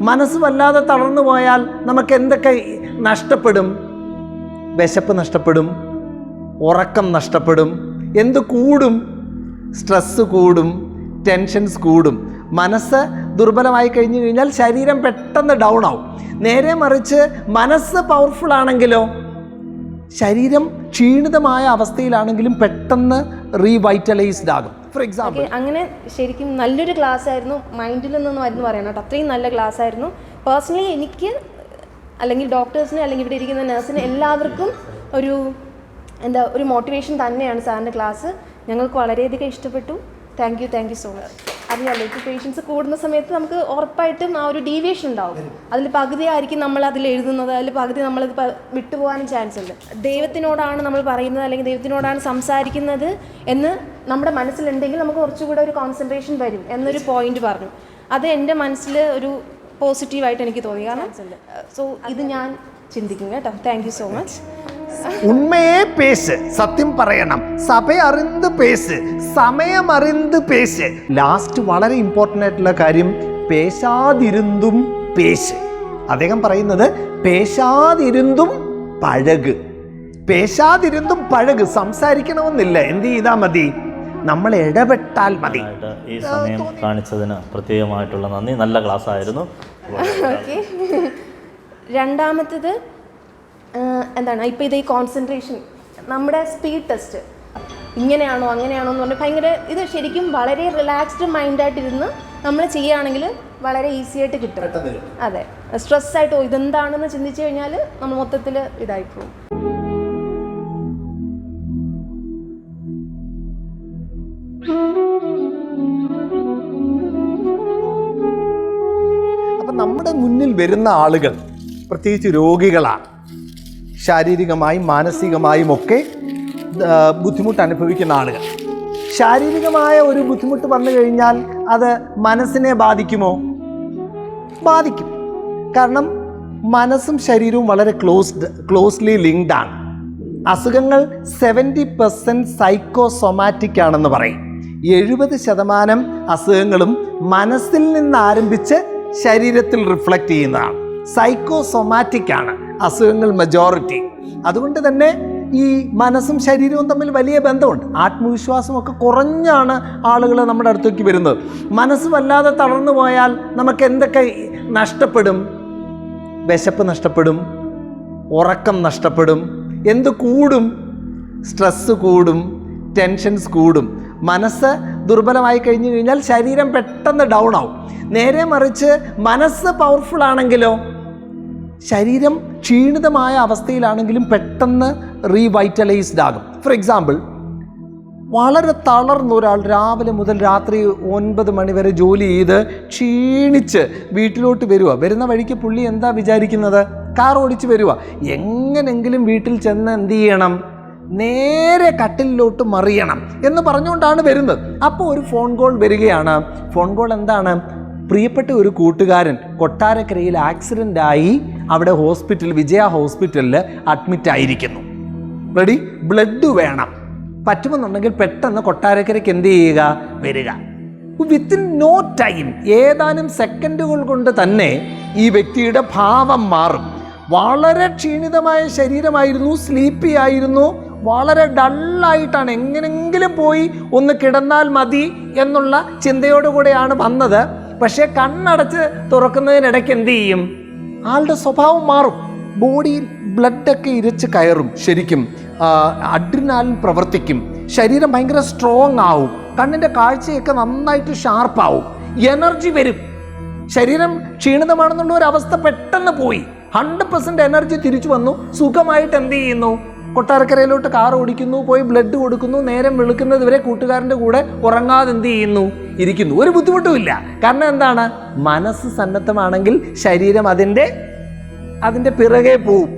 മനസ്സ് വല്ലാതെ തളർന്നു പോയാൽ നമുക്ക് എന്തൊക്കെ നഷ്ടപ്പെടും? വിശപ്പ് നഷ്ടപ്പെടും, ഉറക്കം നഷ്ടപ്പെടും, എന്ത് കൂടും? സ്ട്രെസ്സ് കൂടും, ടെൻഷൻസ് കൂടും. മനസ്സ് ദുർബലമായി കഴിഞ്ഞു കഴിഞ്ഞാൽ ശരീരം പെട്ടെന്ന് ഡൗൺ ആവും. നേരെ മറിച്ച് മനസ്സ് പവർഫുൾ ആണെങ്കിലോ ശരീരം ക്ഷീണിതമായ അവസ്ഥയിലാണെങ്കിലും പെട്ടെന്ന് റീവൈറ്റലൈസ്ഡ് ആകും. ഫോർ എക്സാമ്പിൾ അങ്ങനെ ശരിക്കും നല്ലൊരു ക്ലാസ് ആയിരുന്നു. മൈൻഡിൽ നിന്നൊന്നും ആയിരുന്നു പറയണം കേട്ടോ, അത്രയും നല്ല ക്ലാസ് ആയിരുന്നു. പേഴ്സണലി എനിക്ക് അല്ലെങ്കിൽ ഡോക്ടേഴ്സിന് അല്ലെങ്കിൽ ഇവിടെ ഇരിക്കുന്ന നഴ്സിന് എല്ലാവർക്കും ഒരു മോട്ടിവേഷൻ തന്നെയാണ് സാറിൻ്റെ ക്ലാസ്. ഞങ്ങൾക്ക് വളരെയധികം ഇഷ്ടപ്പെട്ടു. Thank you so much. അറിയാമല്ലോ, ഇപ്പോൾ പേഷ്യൻസ് കൂടുന്ന സമയത്ത് നമുക്ക് ഉറപ്പായിട്ടും ആ ഒരു ഡീവിയേഷൻ ഉണ്ടാവും. അതിൽ പകുതി ആയിരിക്കും നമ്മൾ അതിൽ എഴുതുന്നത്, അതിൽ പകുതി നമ്മളത് വിട്ടുപോകാനും ചാൻസ് ഉണ്ട്. ദൈവത്തിനോടാണ് നമ്മൾ പറയുന്നത് അല്ലെങ്കിൽ ദൈവത്തിനോടാണ് സംസാരിക്കുന്നത് എന്ന് നമ്മുടെ മനസ്സിലുണ്ടെങ്കിൽ നമുക്ക് കുറച്ചുകൂടെ ഒരു കോൺസെൻട്രേഷൻ വരും എന്നൊരു പോയിന്റ് പറഞ്ഞു. അത് എൻ്റെ മനസ്സിൽ ഒരു പോസിറ്റീവായിട്ട് എനിക്ക് തോന്നി. കാരണം സോ ഇത് ഞാൻ ചിന്തിക്കും കേട്ടോ. Thank you so much. ഉണ്മയെ പേശ്, സത്യം പറയണം, സഭ അറിந்து പേശ്, സമയം അറിந்து പേശ്. ലാസ്റ്റ് വളരെ ഇമ്പോർട്ടൻ്റ് ആയിട്ടുള്ള കാര്യം, പേശാതിരുന്നും പേശ്. അദ്ദേഹം പറയുന്നത് പേശാതിരുന്നും പഴക്, പേശാതിരുന്നും പഴക്. സംസാരിക്കണമെന്നില്ല, എന്ത് ചെയ്താൽ മതി? നമ്മൾ ഇടപെട്ടാൽ മതി. ഈ സമയം കാണിച്ചതിന് പ്രത്യേകമായിട്ടുള്ള നന്ദി. നല്ല ക്ലാസ് ആയിരുന്നു. ഓക്കെ, രണ്ടാമത്തത് എന്താണ്, ഇപ്പോൾ ഇത് ഈ കോൺസെൻട്രേഷൻ, നമ്മുടെ സ്പീഡ് ടെസ്റ്റ് ഇങ്ങനെയാണോ അങ്ങനെയാണോ എന്ന് പറഞ്ഞാൽ ഭയങ്കര ഇത് ശരിക്കും വളരെ റിലാക്സ്ഡ് മൈൻഡായിട്ടിരുന്ന് നമ്മൾ ചെയ്യുകയാണെങ്കിൽ വളരെ ഈസി ആയിട്ട് കിട്ടും. അതെ, സ്ട്രെസ്സായിട്ടോ ഇതെന്താണെന്ന് ചിന്തിച്ചു കഴിഞ്ഞാൽ നമ്മൾ മൊത്തത്തിൽ ഇതായിപ്പോവും. അപ്പം നമ്മുടെ മുന്നിൽ വരുന്ന ആളുകൾ പ്രത്യേകിച്ച് രോഗികളാണ്. ശാരീരികമായും മാനസികമായും ഒക്കെ ബുദ്ധിമുട്ട് അനുഭവിക്കുന്ന ആളുകൾ. ശാരീരികമായ ഒരു ബുദ്ധിമുട്ട് വന്നു കഴിഞ്ഞാൽ അത് മനസ്സിനെ ബാധിക്കുമോ? ബാധിക്കും. കാരണം മനസ്സും ശരീരവും വളരെ ക്ലോസ്ലി ലിങ്ക്ഡ് ആണ്. അസുഖങ്ങൾ 70% സൈക്കോസൊമാറ്റിക് ആണെന്ന് പറയും. 70% അസുഖങ്ങളും മനസ്സിൽ നിന്ന് ആരംഭിച്ച് ശരീരത്തിൽ റിഫ്ലക്റ്റ് ചെയ്യുന്നതാണ്. സൈക്കോസൊമാറ്റിക് ആണ് അസുഖങ്ങൾ മെജോറിറ്റി. അതുകൊണ്ട് തന്നെ ഈ മനസ്സും ശരീരവും തമ്മിൽ വലിയ ബന്ധമുണ്ട്. ആത്മവിശ്വാസമൊക്കെ കുറഞ്ഞാണ് ആളുകൾ നമ്മുടെ അടുത്തേക്ക് വരുന്നത്. മനസ്സ് വല്ലാതെ തളർന്നു പോയാൽ നമുക്ക് എന്തൊക്കെ നഷ്ടപ്പെടും? വിശപ്പ് നഷ്ടപ്പെടും, ഉറക്കം നഷ്ടപ്പെടും, എന്ത് കൂടും? സ്ട്രെസ്സ് കൂടും, ടെൻഷൻസ് കൂടും. മനസ്സ് ദുർബലമായി കഴിഞ്ഞു കഴിഞ്ഞാൽ ശരീരം പെട്ടെന്ന് ഡൗൺ ആവും. നേരെ മറിച്ച് മനസ്സ് പവർഫുൾ ആണെങ്കിലോ ശരീരം ക്ഷീണിതമായ അവസ്ഥയിലാണെങ്കിലും പെട്ടെന്ന് റീവൈറ്റലൈസ്ഡ് ആകും. ഫോർ എക്സാമ്പിൾ, വളരെ തളർന്ന ഒരാൾ രാവിലെ മുതൽ രാത്രി 9 മണി വരെ ജോലി ചെയ്ത് ക്ഷീണിച്ച് വീട്ടിലോട്ട് വരുന്ന വഴിക്ക് പുള്ളി എന്താ വിചാരിക്കുന്നത്? കാർ ഓടിച്ച് വരിക, എങ്ങനെങ്കിലും വീട്ടിൽ ചെന്ന് എന്ത് ചെയ്യണം? നേരെ കട്ടിലിലോട്ട് മറിയണം എന്ന് പറഞ്ഞുകൊണ്ടാണ് വരുന്നത്. അപ്പോൾ ഒരു ഫോൺ കോൾ വരികയാണ്. ഫോൺ കോൾ എന്താണ്? പ്രിയപ്പെട്ട ഒരു കൂട്ടുകാരൻ കൊട്ടാരക്കരയിൽ ആക്സിഡൻ്റായി അവിടെ വിജയ ഹോസ്പിറ്റലിൽ അഡ്മിറ്റ് ആയിരിക്കുന്നു. റെഡി, ബ്ലഡ് വേണം, പറ്റുമെന്നുണ്ടെങ്കിൽ പെട്ടെന്ന് കൊട്ടാരക്കരയ്ക്ക് എന്ത് ചെയ്യുക? വരിക. വിത്തിൻ നോ ടൈം, ഏതാനും സെക്കൻഡുകൾ കൊണ്ട് തന്നെ ഈ വ്യക്തിയുടെ ഭാവം മാറും. വളരെ ക്ഷീണിതമായ ശരീരമായിരുന്നു, സ്ലീപ്പി ആയിരുന്നു, വളരെ ഡള്ളായിട്ടാണ്. എങ്ങനെങ്കിലും പോയി ഒന്ന് കിടന്നാൽ മതി എന്നുള്ള ചിന്തയോടുകൂടെയാണ് വന്നത്. പക്ഷേ കണ്ണടച്ച് തുറക്കുന്നതിനിടയ്ക്ക് എന്ത് ചെയ്യും? ആളുടെ സ്വഭാവം മാറും. ബോഡിയിൽ ബ്ലഡൊക്കെ ഇരച്ച് കയറും. ശരിക്കും അഡ്രിനാലിൻ പ്രവർത്തിക്കും. ശരീരം ഭയങ്കര സ്ട്രോങ് ആവും. കണ്ണിൻ്റെ കാഴ്ചയൊക്കെ നന്നായിട്ട് ഷാർപ്പാവും. എനർജി വരും. ശരീരം ക്ഷീണിതമാണെന്നുള്ള ഒരു അവസ്ഥ പെട്ടെന്ന് പോയി. 100% എനർജി തിരിച്ചു വന്നു. സുഖമായിട്ട് എന്ത് ചെയ്യുന്നു? കൊട്ടാരക്കരയിലോട്ട് കാർ ഓടിക്കുന്നു, പോയി ബ്ലഡ് കൊടുക്കുന്നു, നേരം വെളുക്കുന്നത് വരെ കൂട്ടുകാരൻ്റെ കൂടെ ഉറങ്ങാതെ എന്ത് ചെയ്യുന്നു? ഇരിക്കുന്നു. ഒരു ബുദ്ധിമുട്ടുമില്ല. കാരണം എന്താണ്? മനസ്സ് സന്നദ്ധമാണെങ്കിൽ ശരീരം അതിൻ്റെ പിറകെ പോവും.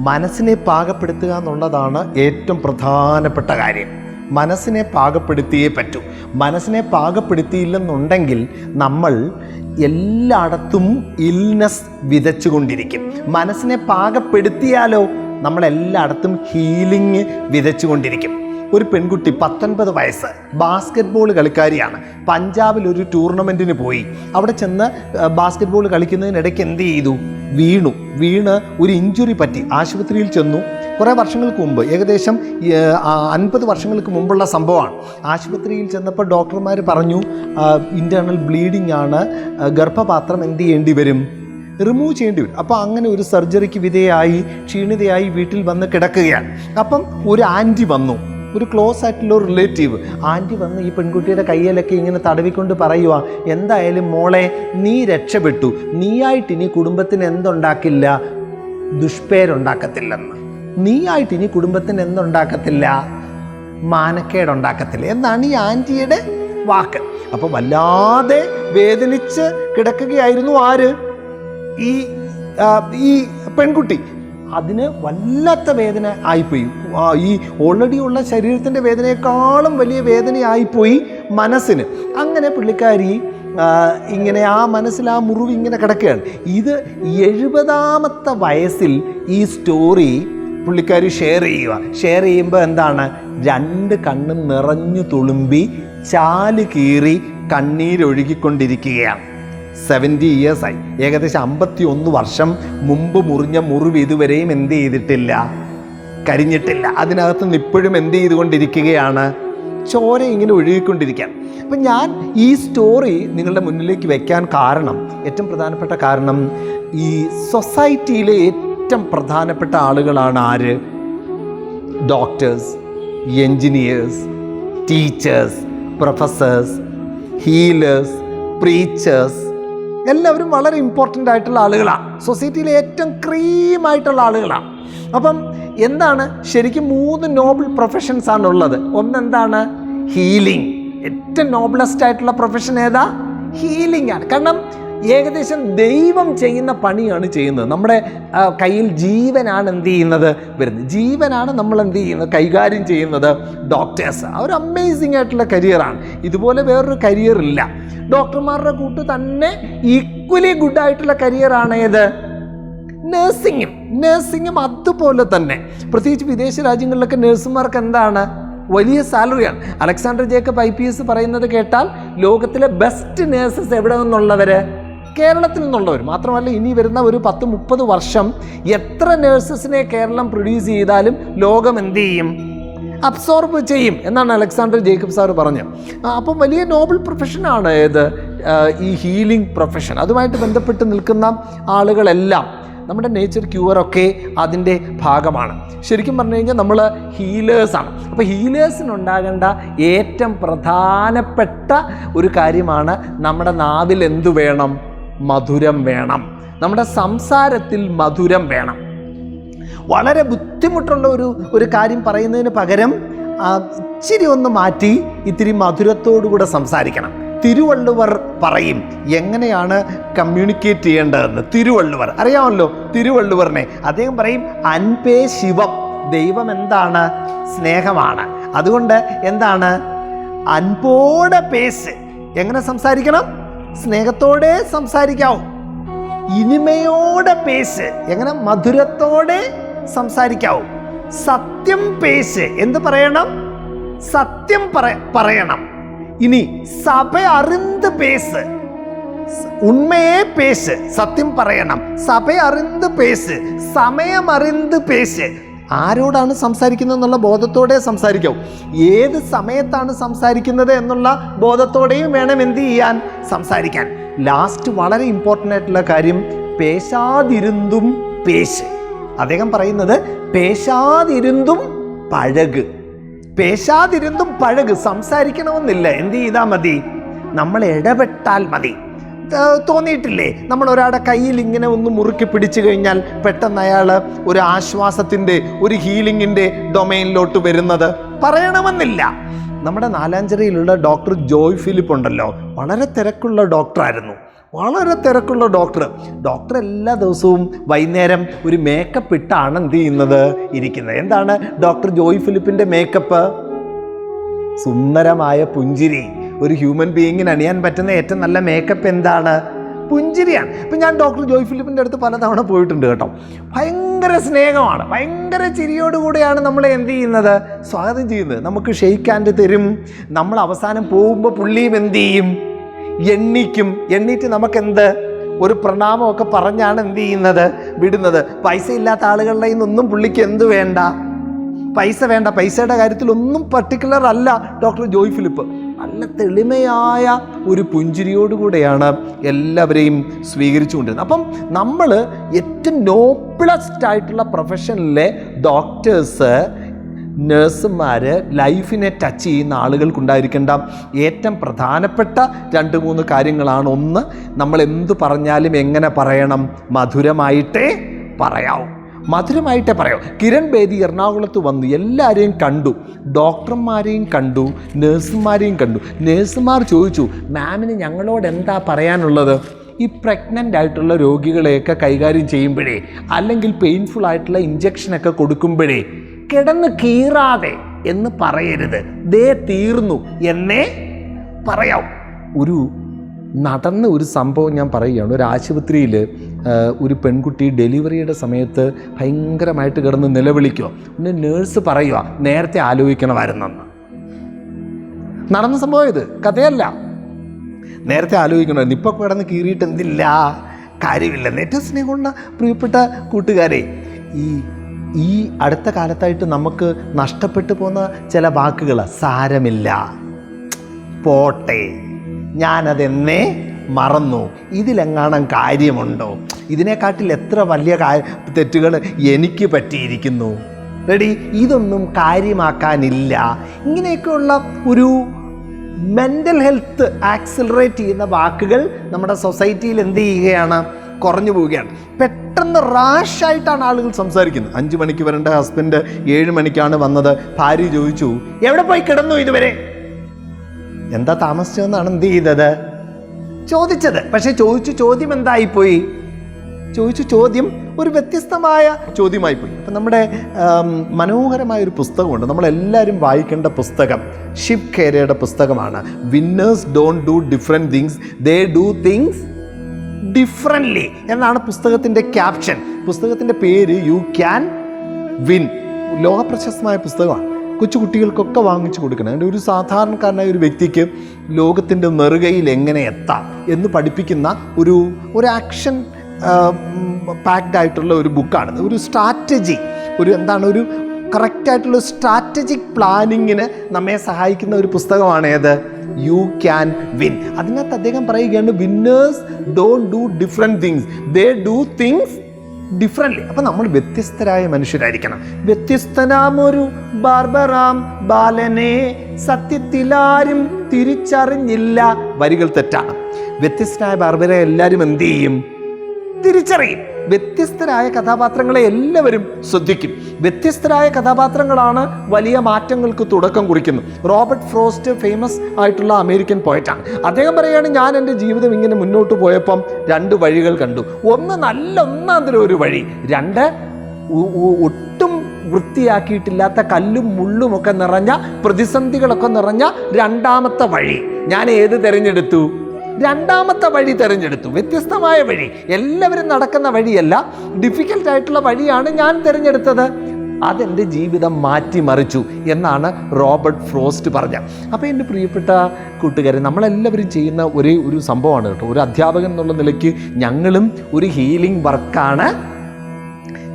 മനസ്സിനെ പാകപ്പെടുത്തുക എന്നുള്ളതാണ് ഏറ്റവും പ്രധാനപ്പെട്ട കാര്യം. മനസ്സിനെ പാകപ്പെടുത്തിയേ പറ്റൂ. മനസ്സിനെ പാകപ്പെടുത്തിയില്ലെന്നുണ്ടെങ്കിൽ നമ്മൾ എല്ലായിടത്തും ഇൽനെസ് വിതച്ചുകൊണ്ടിരിക്കും. മനസ്സിനെ പാകപ്പെടുത്തിയാലോ നമ്മളെല്ലായിടത്തും ഹീലിംഗ് വിതച്ചുകൊണ്ടിരിക്കും. ഒരു പെൺകുട്ടി 19 വയസ്സ് ബാസ്കറ്റ് ബോൾ കളിക്കാരിയാണ്. പഞ്ചാബിൽ ഒരു ടൂർണമെൻറ്റിന് പോയി. അവിടെ ചെന്ന് ബാസ്കറ്റ് ബോൾ കളിക്കുന്നതിനിടയ്ക്ക് എന്ത് ചെയ്തു? വീണ് ഒരു ഇഞ്ചുറി പറ്റി. ആശുപത്രിയിൽ ചെന്നു. കുറേ വർഷങ്ങൾക്ക് മുമ്പ്, ഏകദേശം 50 വർഷങ്ങൾക്ക് മുമ്പുള്ള സംഭവമാണ്. ആശുപത്രിയിൽ ചെന്നപ്പോൾ ഡോക്ടർമാർ പറഞ്ഞു ഇൻറ്റേർണൽ ബ്ലീഡിംഗ് ആണ്, ഗർഭപാത്രം എന്ത് ചെയ്യേണ്ടി വരും? റിമൂവ് ചെയ്യേണ്ടി വരും. അപ്പോൾ അങ്ങനെ ഒരു സർജറിക്ക് വിധേയമായി ക്ഷീണിതയായി വീട്ടിൽ വന്ന് കിടക്കുകയാണ്. അപ്പം ഒരു ആൻറ്റി വന്നു, ഒരു ക്ലോസ് ആയിട്ടുള്ള ഒരു റിലേറ്റീവ് ആൻറ്റി വന്ന് ഈ പെൺകുട്ടിയുടെ കയ്യിലൊക്കെ ഇങ്ങനെ തടവിക്കൊണ്ട് പറയുക, എന്തായാലും മോളെ നീ രക്ഷപ്പെട്ടു, നീയായിട്ട് ഇനി കുടുംബത്തിന് എന്തുണ്ടാക്കില്ല? ദുഷ്പേരുണ്ടാക്കത്തില്ലെന്ന്. നീയായിട്ട് ഇനി കുടുംബത്തിന് എന്തുണ്ടാക്കത്തില്ല? മാനക്കേടുണ്ടാക്കത്തില്ല എന്നാണ് ഈ ആൻറ്റിയുടെ വാക്ക്. അപ്പോൾ വല്ലാതെ വേദനിച്ച് കിടക്കുകയായിരുന്നു ആര്? ഈ പെൺകുട്ടി. അതിന് വല്ലാത്ത വേദന ആയിപ്പോയി. ഈ ഓൾറെഡി ഉള്ള ശരീരത്തിൻ്റെ വേദനയെക്കാളും വലിയ വേദനയായിപ്പോയി മനസ്സിന്. അങ്ങനെ പുള്ളിക്കാരി ഇങ്ങനെ ആ മനസ്സിൽ ആ മുറിവ് ഇങ്ങനെ കിടക്കുകയാണ്. ഇത് 70ാമത്തെ വയസ്സിൽ ഈ സ്റ്റോറി പുള്ളിക്കാരി ഷെയർ ചെയ്യുമ്പോൾ എന്താണ്? 2 കണ്ണും നിറഞ്ഞു തുളുമ്പി ചാല് കീറി കണ്ണീരൊഴുകിക്കൊണ്ടിരിക്കുകയാണ്. 70 ഇയേഴ്സായി, ഏകദേശം 51 വർഷം മുമ്പ് മുറിഞ്ഞ മുറിവ് ഇതുവരെയും എന്ത് ചെയ്തിട്ടില്ല? കരിഞ്ഞിട്ടില്ല. അതിനകത്ത് ഇപ്പോഴും എന്ത് ചെയ്തുകൊണ്ടിരിക്കുകയാണ്? ചോര ഇങ്ങനെ ഒഴുകിക്കൊണ്ടിരിക്കുകയാണ്. അപ്പം ഞാൻ ഈ സ്റ്റോറി നിങ്ങളുടെ മുന്നിലേക്ക് വെക്കാൻ കാരണം, ഏറ്റവും പ്രധാനപ്പെട്ട കാരണം, ഈ സൊസൈറ്റിയിലെ ഏറ്റവും പ്രധാനപ്പെട്ട ആളുകളാണ് ആര്? Doctors, engineers, teachers, professors, healers, preachers. എല്ലാവരും വളരെ ഇമ്പോർട്ടൻ്റ് ആയിട്ടുള്ള ആളുകളാണ്. സൊസൈറ്റിയിലെ ഏറ്റവും ക്രീമായിട്ടുള്ള ആളുകളാണ്. അപ്പം എന്താണ് ശരിക്കും 3 നോബിൾ പ്രൊഫഷൻസ് ആണുള്ളത്. ഒന്നെന്താണ്? ഹീലിംഗ്. ഏറ്റവും നോബിളസ്റ്റ് ആയിട്ടുള്ള പ്രൊഫഷൻ ഏതാ? ഹീലിംഗ് ആണ്. കാരണം ഏകദേശം ദൈവം ചെയ്യുന്ന പണിയാണ് ചെയ്യുന്നത്. നമ്മുടെ കയ്യിൽ ജീവനാണ് എന്ത് ചെയ്യുന്നത്? വരുന്നത്. ജീവനാണ് നമ്മൾ എന്ത് ചെയ്യുന്നത്? കൈകാര്യം ചെയ്യുന്നത്. ഡോക്ടേഴ്സ് ഒരു അമേസിംഗ് ആയിട്ടുള്ള കരിയറാണ്. ഇതുപോലെ വേറൊരു കരിയർ ഇല്ല. ഡോക്ടർമാരുടെ കൂട്ട് തന്നെ ഈക്വലി ഗുഡായിട്ടുള്ള കരിയറാണ് ഏത്? നഴ്സിങ്ങും അതുപോലെ തന്നെ. പ്രത്യേകിച്ച് വിദേശ രാജ്യങ്ങളിലൊക്കെ നഴ്സുമാർക്ക് എന്താണ്? വലിയ സാലറിയാണ്. അലക്സാണ്ടർ ജേക്കബ് IPS പറയുന്നത് കേട്ടാൽ ലോകത്തിലെ ബെസ്റ്റ് നേഴ്സസ് എവിടെ നിന്നുള്ളവർ? കേരളത്തിൽ നിന്നുള്ളവർ. മാത്രമല്ല ഇനി വരുന്ന ഒരു 10-30 വർഷം എത്ര നേഴ്സസിനെ കേരളം പ്രൊഡ്യൂസ് ചെയ്താലും ലോകം എന്ത് ചെയ്യും? അബ്സോർബ് ചെയ്യും എന്നാണ് അലക്സാണ്ടർ ജേക്കബ് സാറ് പറഞ്ഞത്. അപ്പം വലിയ നോബിൾ പ്രൊഫഷനാണ് ഏത്? ഈ ഹീലിംഗ് പ്രൊഫഷൻ. അതുമായിട്ട് ബന്ധപ്പെട്ട് നിൽക്കുന്ന ആളുകളെല്ലാം നമ്മുടെ നേച്ചർ ക്യൂറൊക്കെ അതിൻ്റെ ഭാഗമാണ്. ശരിക്കും പറഞ്ഞു കഴിഞ്ഞാൽ നമ്മൾ ഹീലേഴ്സാണ്. അപ്പോൾ ഹീലേഴ്സിനുണ്ടാകേണ്ട ഏറ്റവും പ്രധാനപ്പെട്ട ഒരു കാര്യമാണ് നമ്മുടെ നാവിൽ എന്തു വേണം? മധുരം വേണം. നമ്മുടെ സംസാരത്തിൽ മധുരം വേണം. വളരെ ബുദ്ധിമുട്ടുള്ള ഒരു കാര്യം പറയുന്നതിന് പകരം ഇച്ചിരി ഒന്ന് മാറ്റി ഇത്തിരി മധുരത്തോടുകൂടെ സംസാരിക്കണം. തിരുവള്ളുവർ പറയും എങ്ങനെയാണ് കമ്മ്യൂണിക്കേറ്റ് ചെയ്യേണ്ടതെന്ന്. തിരുവള്ളുവർ അറിയാമല്ലോ തിരുവള്ളുവറിനെ. അദ്ദേഹം പറയും അൻപേ ശിവം. ദൈവം എന്താണ്? സ്നേഹമാണ്. അതുകൊണ്ട് എന്താണ്? അൻപോടെ പേസ്. എങ്ങനെ സംസാരിക്കണം? സ്നേഹത്തോടെ സംസാരിക്കാവും. ഇനിമയോടെ പേസ്. എങ്ങനെ? മധുരത്തോടെ സംസാരിക്കാവും. സത്യം പേസ്. എന്ത് പറയണം? സത്യം പറയണം. ഇനി സഭ അറിന്ത് പേസ്. ഉണ്മയെ പേസ്. സത്യം പറയണം. സഭ അറിന്ത് പേസ്. സമയം അറിന്ത് പേസ്. ആരോടാണ് സംസാരിക്കുന്നത് എന്നുള്ള ബോധത്തോടെ സംസാരിക്കാവും. ഏത് സമയത്താണ് സംസാരിക്കുന്നത് എന്നുള്ള ബോധത്തോടെയും വേണം എന്ത് ചെയ്യാൻ? സംസാരിക്കാൻ. ലാസ്റ്റ് വളരെ ഇമ്പോർട്ടൻ്റ് ആയിട്ടുള്ള കാര്യം, പേശാതിരുന്നും പേശ്. അദ്ദേഹം പറയുന്നത് പേശാതിരുന്നും പഴക്. പേശാതിരുന്നും പഴക്. സംസാരിക്കണമെന്നില്ല, എന്ത് ചെയ്താൽ മതി? നമ്മൾ ഇടപെട്ടാൽ മതി. തോന്നിയിട്ടില്ലേ നമ്മൾ ഒരാളുടെ കയ്യിൽ ഇങ്ങനെ ഒന്ന് മുറുക്കി പിടിച്ചു കഴിഞ്ഞാൽ പെട്ടെന്ന് അയാൾ ഒരു ആശ്വാസത്തിൻ്റെ, ഒരു ഹീലിങ്ങിൻ്റെ ഡൊമൈനിലോട്ട് വരുന്നത്? പറയണമെന്നില്ല. നമ്മുടെ നാലാഞ്ചിറയിലുള്ള ഡോക്ടർ ജോയ് ഫിലിപ്പ് ഉണ്ടല്ലോ, വളരെ തിരക്കുള്ള ഡോക്ടറായിരുന്നു. വളരെ തിരക്കുള്ള ഡോക്ടർ എല്ലാ ദിവസവും വൈകുന്നേരം ഒരു മേക്കപ്പ് ഇട്ടാണ് എന്ത് ചെയ്യുന്നത്? ഇരിക്കുന്നത്. എന്താണ് ഡോക്ടർ ജോയ് ഫിലിപ്പിൻ്റെ മേക്കപ്പ്? സുന്ദരമായ പുഞ്ചിരി. ഒരു ഹ്യൂമൻ ബീയിങ്ങിന് അണിയാൻ പറ്റുന്ന ഏറ്റവും നല്ല മേക്കപ്പ് എന്താണ്? പുഞ്ചിരിയാണ്. ഇപ്പം ഞാൻ ഡോക്ടർ ജോയ് ഫിലിപ്പിൻ്റെ അടുത്ത് പലതവണ പോയിട്ടുണ്ട് കേട്ടോ. ഭയങ്കര സ്നേഹമാണ്, ഭയങ്കര ചിരിയോടുകൂടിയാണ് നമ്മളെ എന്ത് ചെയ്യുന്നത്, സ്വാഗതം ചെയ്യുന്നത്. നമുക്ക് ഷെയ്ക്ക് ഹാൻഡ് തരും. നമ്മൾ അവസാനം പോകുമ്പോൾ പുള്ളിയും എന്ത് ചെയ്യും, എണ്ണീറ്റ് നമുക്കെന്ത് ഒരു പ്രണാമമൊക്കെ പറഞ്ഞാണ് എന്ത് ചെയ്യുന്നത്, വിടുന്നത്. പൈസ ഇല്ലാത്ത ആളുകളുടെ നിന്നൊന്നും പുള്ളിക്ക് എന്ത് വേണ്ട, പൈസ വേണ്ട. പൈസയുടെ കാര്യത്തിലൊന്നും പർട്ടിക്കുലർ അല്ല ഡോക്ടർ ജോയ് ഫിലിപ്പ്. നല്ല തെളിമയായ ഒരു പുഞ്ചിരിയോടുകൂടെയാണ് എല്ലാവരെയും സ്വീകരിച്ചുകൊണ്ടിരുന്നത്. അപ്പം നമ്മൾ ഏറ്റവും നോബിളസ്റ്റ് ആയിട്ടുള്ള പ്രൊഫഷനിലെ ഡോക്ടേഴ്സ്, നഴ്സുമാർ, ലൈഫിനെ ടച്ച് ചെയ്യുന്ന ആളുകൾക്കുണ്ടായിരിക്കേണ്ട ഏറ്റവും പ്രധാനപ്പെട്ട 2-3 കാര്യങ്ങളാണ്. ഒന്ന്, നമ്മൾ എന്തു പറഞ്ഞാലും എങ്ങനെ പറയണം, മധുരമായിട്ടേ പറയാവൂ. കിരൺ ബേദി എറണാകുളത്ത് വന്നു, എല്ലാവരെയും കണ്ടു, ഡോക്ടർമാരെയും കണ്ടു, നഴ്സുമാരെയും കണ്ടു. നഴ്സുമാർ ചോദിച്ചു, മാമിന് ഞങ്ങളോട് എന്താ പറയാനുള്ളത്? ഈ പ്രഗ്നൻ്റ് ആയിട്ടുള്ള രോഗികളെയൊക്കെ കൈകാര്യം ചെയ്യുമ്പോഴേ, അല്ലെങ്കിൽ പെയിൻഫുൾ ആയിട്ടുള്ള ഇഞ്ചക്ഷനൊക്കെ കൊടുക്കുമ്പോഴേ കിടന്ന് കീറാതെ എന്ന് പറയരുത്, ദേ തീർന്നു എന്നേ പറയാം. നടന്ന ഒരു സംഭവം ഞാൻ പറയുകയാണ്. ഒരു ആശുപത്രിയിൽ ഒരു പെൺകുട്ടി ഡെലിവറിയുടെ സമയത്ത് ഭയങ്കരമായിട്ട് കിടന്ന് നിലവിളിക്കുക. പിന്നെ നേഴ്സ് പറയുക, നേരത്തെ ആലോചിക്കണമായിരുന്നെന്ന്. നടന്ന സംഭവം ഇത്, കഥയല്ല. നേരത്തെ ആലോചിക്കണമായിരുന്നു, ഇപ്പം കിടന്ന് കീറിയിട്ട് എന്തില്ല, കാര്യമില്ല. ഏറ്റവും സ്നേഹമുള്ള പ്രിയപ്പെട്ട കൂട്ടുകാരെ, ഈ അടുത്ത കാലത്തായിട്ട് നമുക്ക് നഷ്ടപ്പെട്ടു പോകുന്ന ചില വാക്കുകൾ, സാരമില്ല, പോട്ടെ, ഞാനതെന്നേ മറന്നു, ഇതിലെങ്ങാണം കാര്യമുണ്ടോ, ഇതിനെക്കാട്ടിൽ എത്ര വലിയ തെറ്റുകൾ എനിക്ക് പറ്റിയിരിക്കുന്നു, റെഡി, ഇതൊന്നും കാര്യമാക്കാനില്ല. ഇങ്ങനെയൊക്കെയുള്ള ഒരു മെൻ്റൽ ഹെൽത്ത് ആക്സിലറേറ്റ് ചെയ്യുന്ന വാക്കുകൾ നമ്മുടെ സൊസൈറ്റിയിൽ എന്ത് ചെയ്യുകയാണ്, കുറഞ്ഞു പോവുകയാണ്. പെട്ടെന്ന് റാഷായിട്ടാണ് ആളുകൾ സംസാരിക്കുന്നത്. 5 മണിക്ക് വരേണ്ട ഹസ്ബൻഡ് 7 മണിക്കാണ് വന്നത്. ഭാര്യ ചോദിച്ചു, എവിടെ പോയി കിടന്നു ഇതുവരെ, എന്താ താമസിച്ചതെന്നാണ് എന്ത് ചെയ്തത്, ചോദിച്ചത്. പക്ഷെ ചോദ്യം എന്തായിപ്പോയി, ചോദ്യം ഒരു വ്യത്യസ്തമായ ചോദ്യമായിപ്പോയി. അപ്പം നമ്മുടെ മനോഹരമായൊരു പുസ്തകമുണ്ട്, നമ്മളെല്ലാവരും വായിക്കേണ്ട പുസ്തകം, ഷിവ് ഖേരയുടെ പുസ്തകമാണ്. Winners don't do different things, they do things differently എന്നാണ് പുസ്തകത്തിൻ്റെ ക്യാപ്ഷൻ. പുസ്തകത്തിൻ്റെ പേര് യു ക്യാൻ വിൻ. ലോകപ്രശസ്തമായ പുസ്തകമാണ്, കൊച്ചു കുട്ടികൾക്കൊക്കെ വാങ്ങിച്ചു കൊടുക്കണം. അതിൻ്റെ ഒരു സാധാരണക്കാരനായ ഒരു വ്യക്തിക്ക് ലോകത്തിൻ്റെ നെറുകയിൽ എങ്ങനെ എത്താം എന്ന് പഠിപ്പിക്കുന്ന ഒരു ആക്ഷൻ പാക്ഡ് ആയിട്ടുള്ള ഒരു ബുക്കാണ്. ഒരു സ്ട്രാറ്റജി, ഒരു കറക്റ്റായിട്ടുള്ള സ്ട്രാറ്റജിക് പ്ലാനിങ്ങിന് നമ്മെ സഹായിക്കുന്ന ഒരു പുസ്തകമാണ് ഏത്, യു ക്യാൻ വിൻ. അതിനകത്ത് അദ്ദേഹം പറയുകയാണ്, winners don't do different things, they do things differently. അപ്പം നമ്മൾ വ്യത്യസ്തരായ മനുഷ്യരായിരിക്കണം. വ്യത്യസ്തനാമൊരു ബാർബറാം ബാലനെ സത്യത്തിലാരും തിരിച്ചറിഞ്ഞില്ല. വരികൾ തെറ്റാണ്. വ്യത്യസ്തനായ ബാർബറെ എല്ലാവരും എന്ത് ചെയ്യും, തിരിച്ചറിയും. വ്യത്യസ്തരായ കഥാപാത്രങ്ങളെ എല്ലാവരും ശ്രദ്ധിക്കും. വ്യത്യസ്തരായ കഥാപാത്രങ്ങളാണ് വലിയ മാറ്റങ്ങൾക്ക് തുടക്കം കുറിക്കുന്നത്. റോബർട്ട് ഫ്രോസ്റ്റ് ഫേമസ് ആയിട്ടുള്ള അമേരിക്കൻ പോയറ്റാണ്. അദ്ദേഹം പറയുകയാണ്, ഞാൻ എൻ്റെ ജീവിതം ഇങ്ങനെ മുന്നോട്ട് പോയപ്പം 2 വഴികൾ കണ്ടു. ഒന്ന് നല്ല ഒന്നാന്തരം ഒരു വഴി, 2 ഒട്ടും വൃത്തിയാക്കിയിട്ടില്ലാത്ത കല്ലും മുള്ളും ഒക്കെ നിറഞ്ഞ, പ്രതിസന്ധികളൊക്കെ നിറഞ്ഞ രണ്ടാമത്തെ വഴി. ഞാൻ ഏത് തിരഞ്ഞെടുത്തു, രണ്ടാമത്തെ വഴി തിരഞ്ഞെടുത്തു. വ്യത്യസ്തമായ വഴി, എല്ലാവരും നടക്കുന്ന വഴിയല്ല, ഡിഫിക്കൽട്ടായിട്ടുള്ള വഴിയാണ് ഞാൻ തിരഞ്ഞെടുത്തത്. അതെൻ്റെ ജീവിതം മാറ്റിമറിച്ചു എന്നാണ് റോബർട്ട് ഫ്രോസ്റ്റ് പറഞ്ഞത്. അപ്പോൾ എൻ്റെ പ്രിയപ്പെട്ട കൂട്ടുകാരെ, നമ്മളെല്ലാവരും ചെയ്യുന്ന ഒരു സംഭവമാണ് കേട്ടോ. ഒരു അധ്യാപകൻ എന്നുള്ള നിലയ്ക്ക് ഞങ്ങളും ഒരു ഹീലിംഗ് വർക്കാണ്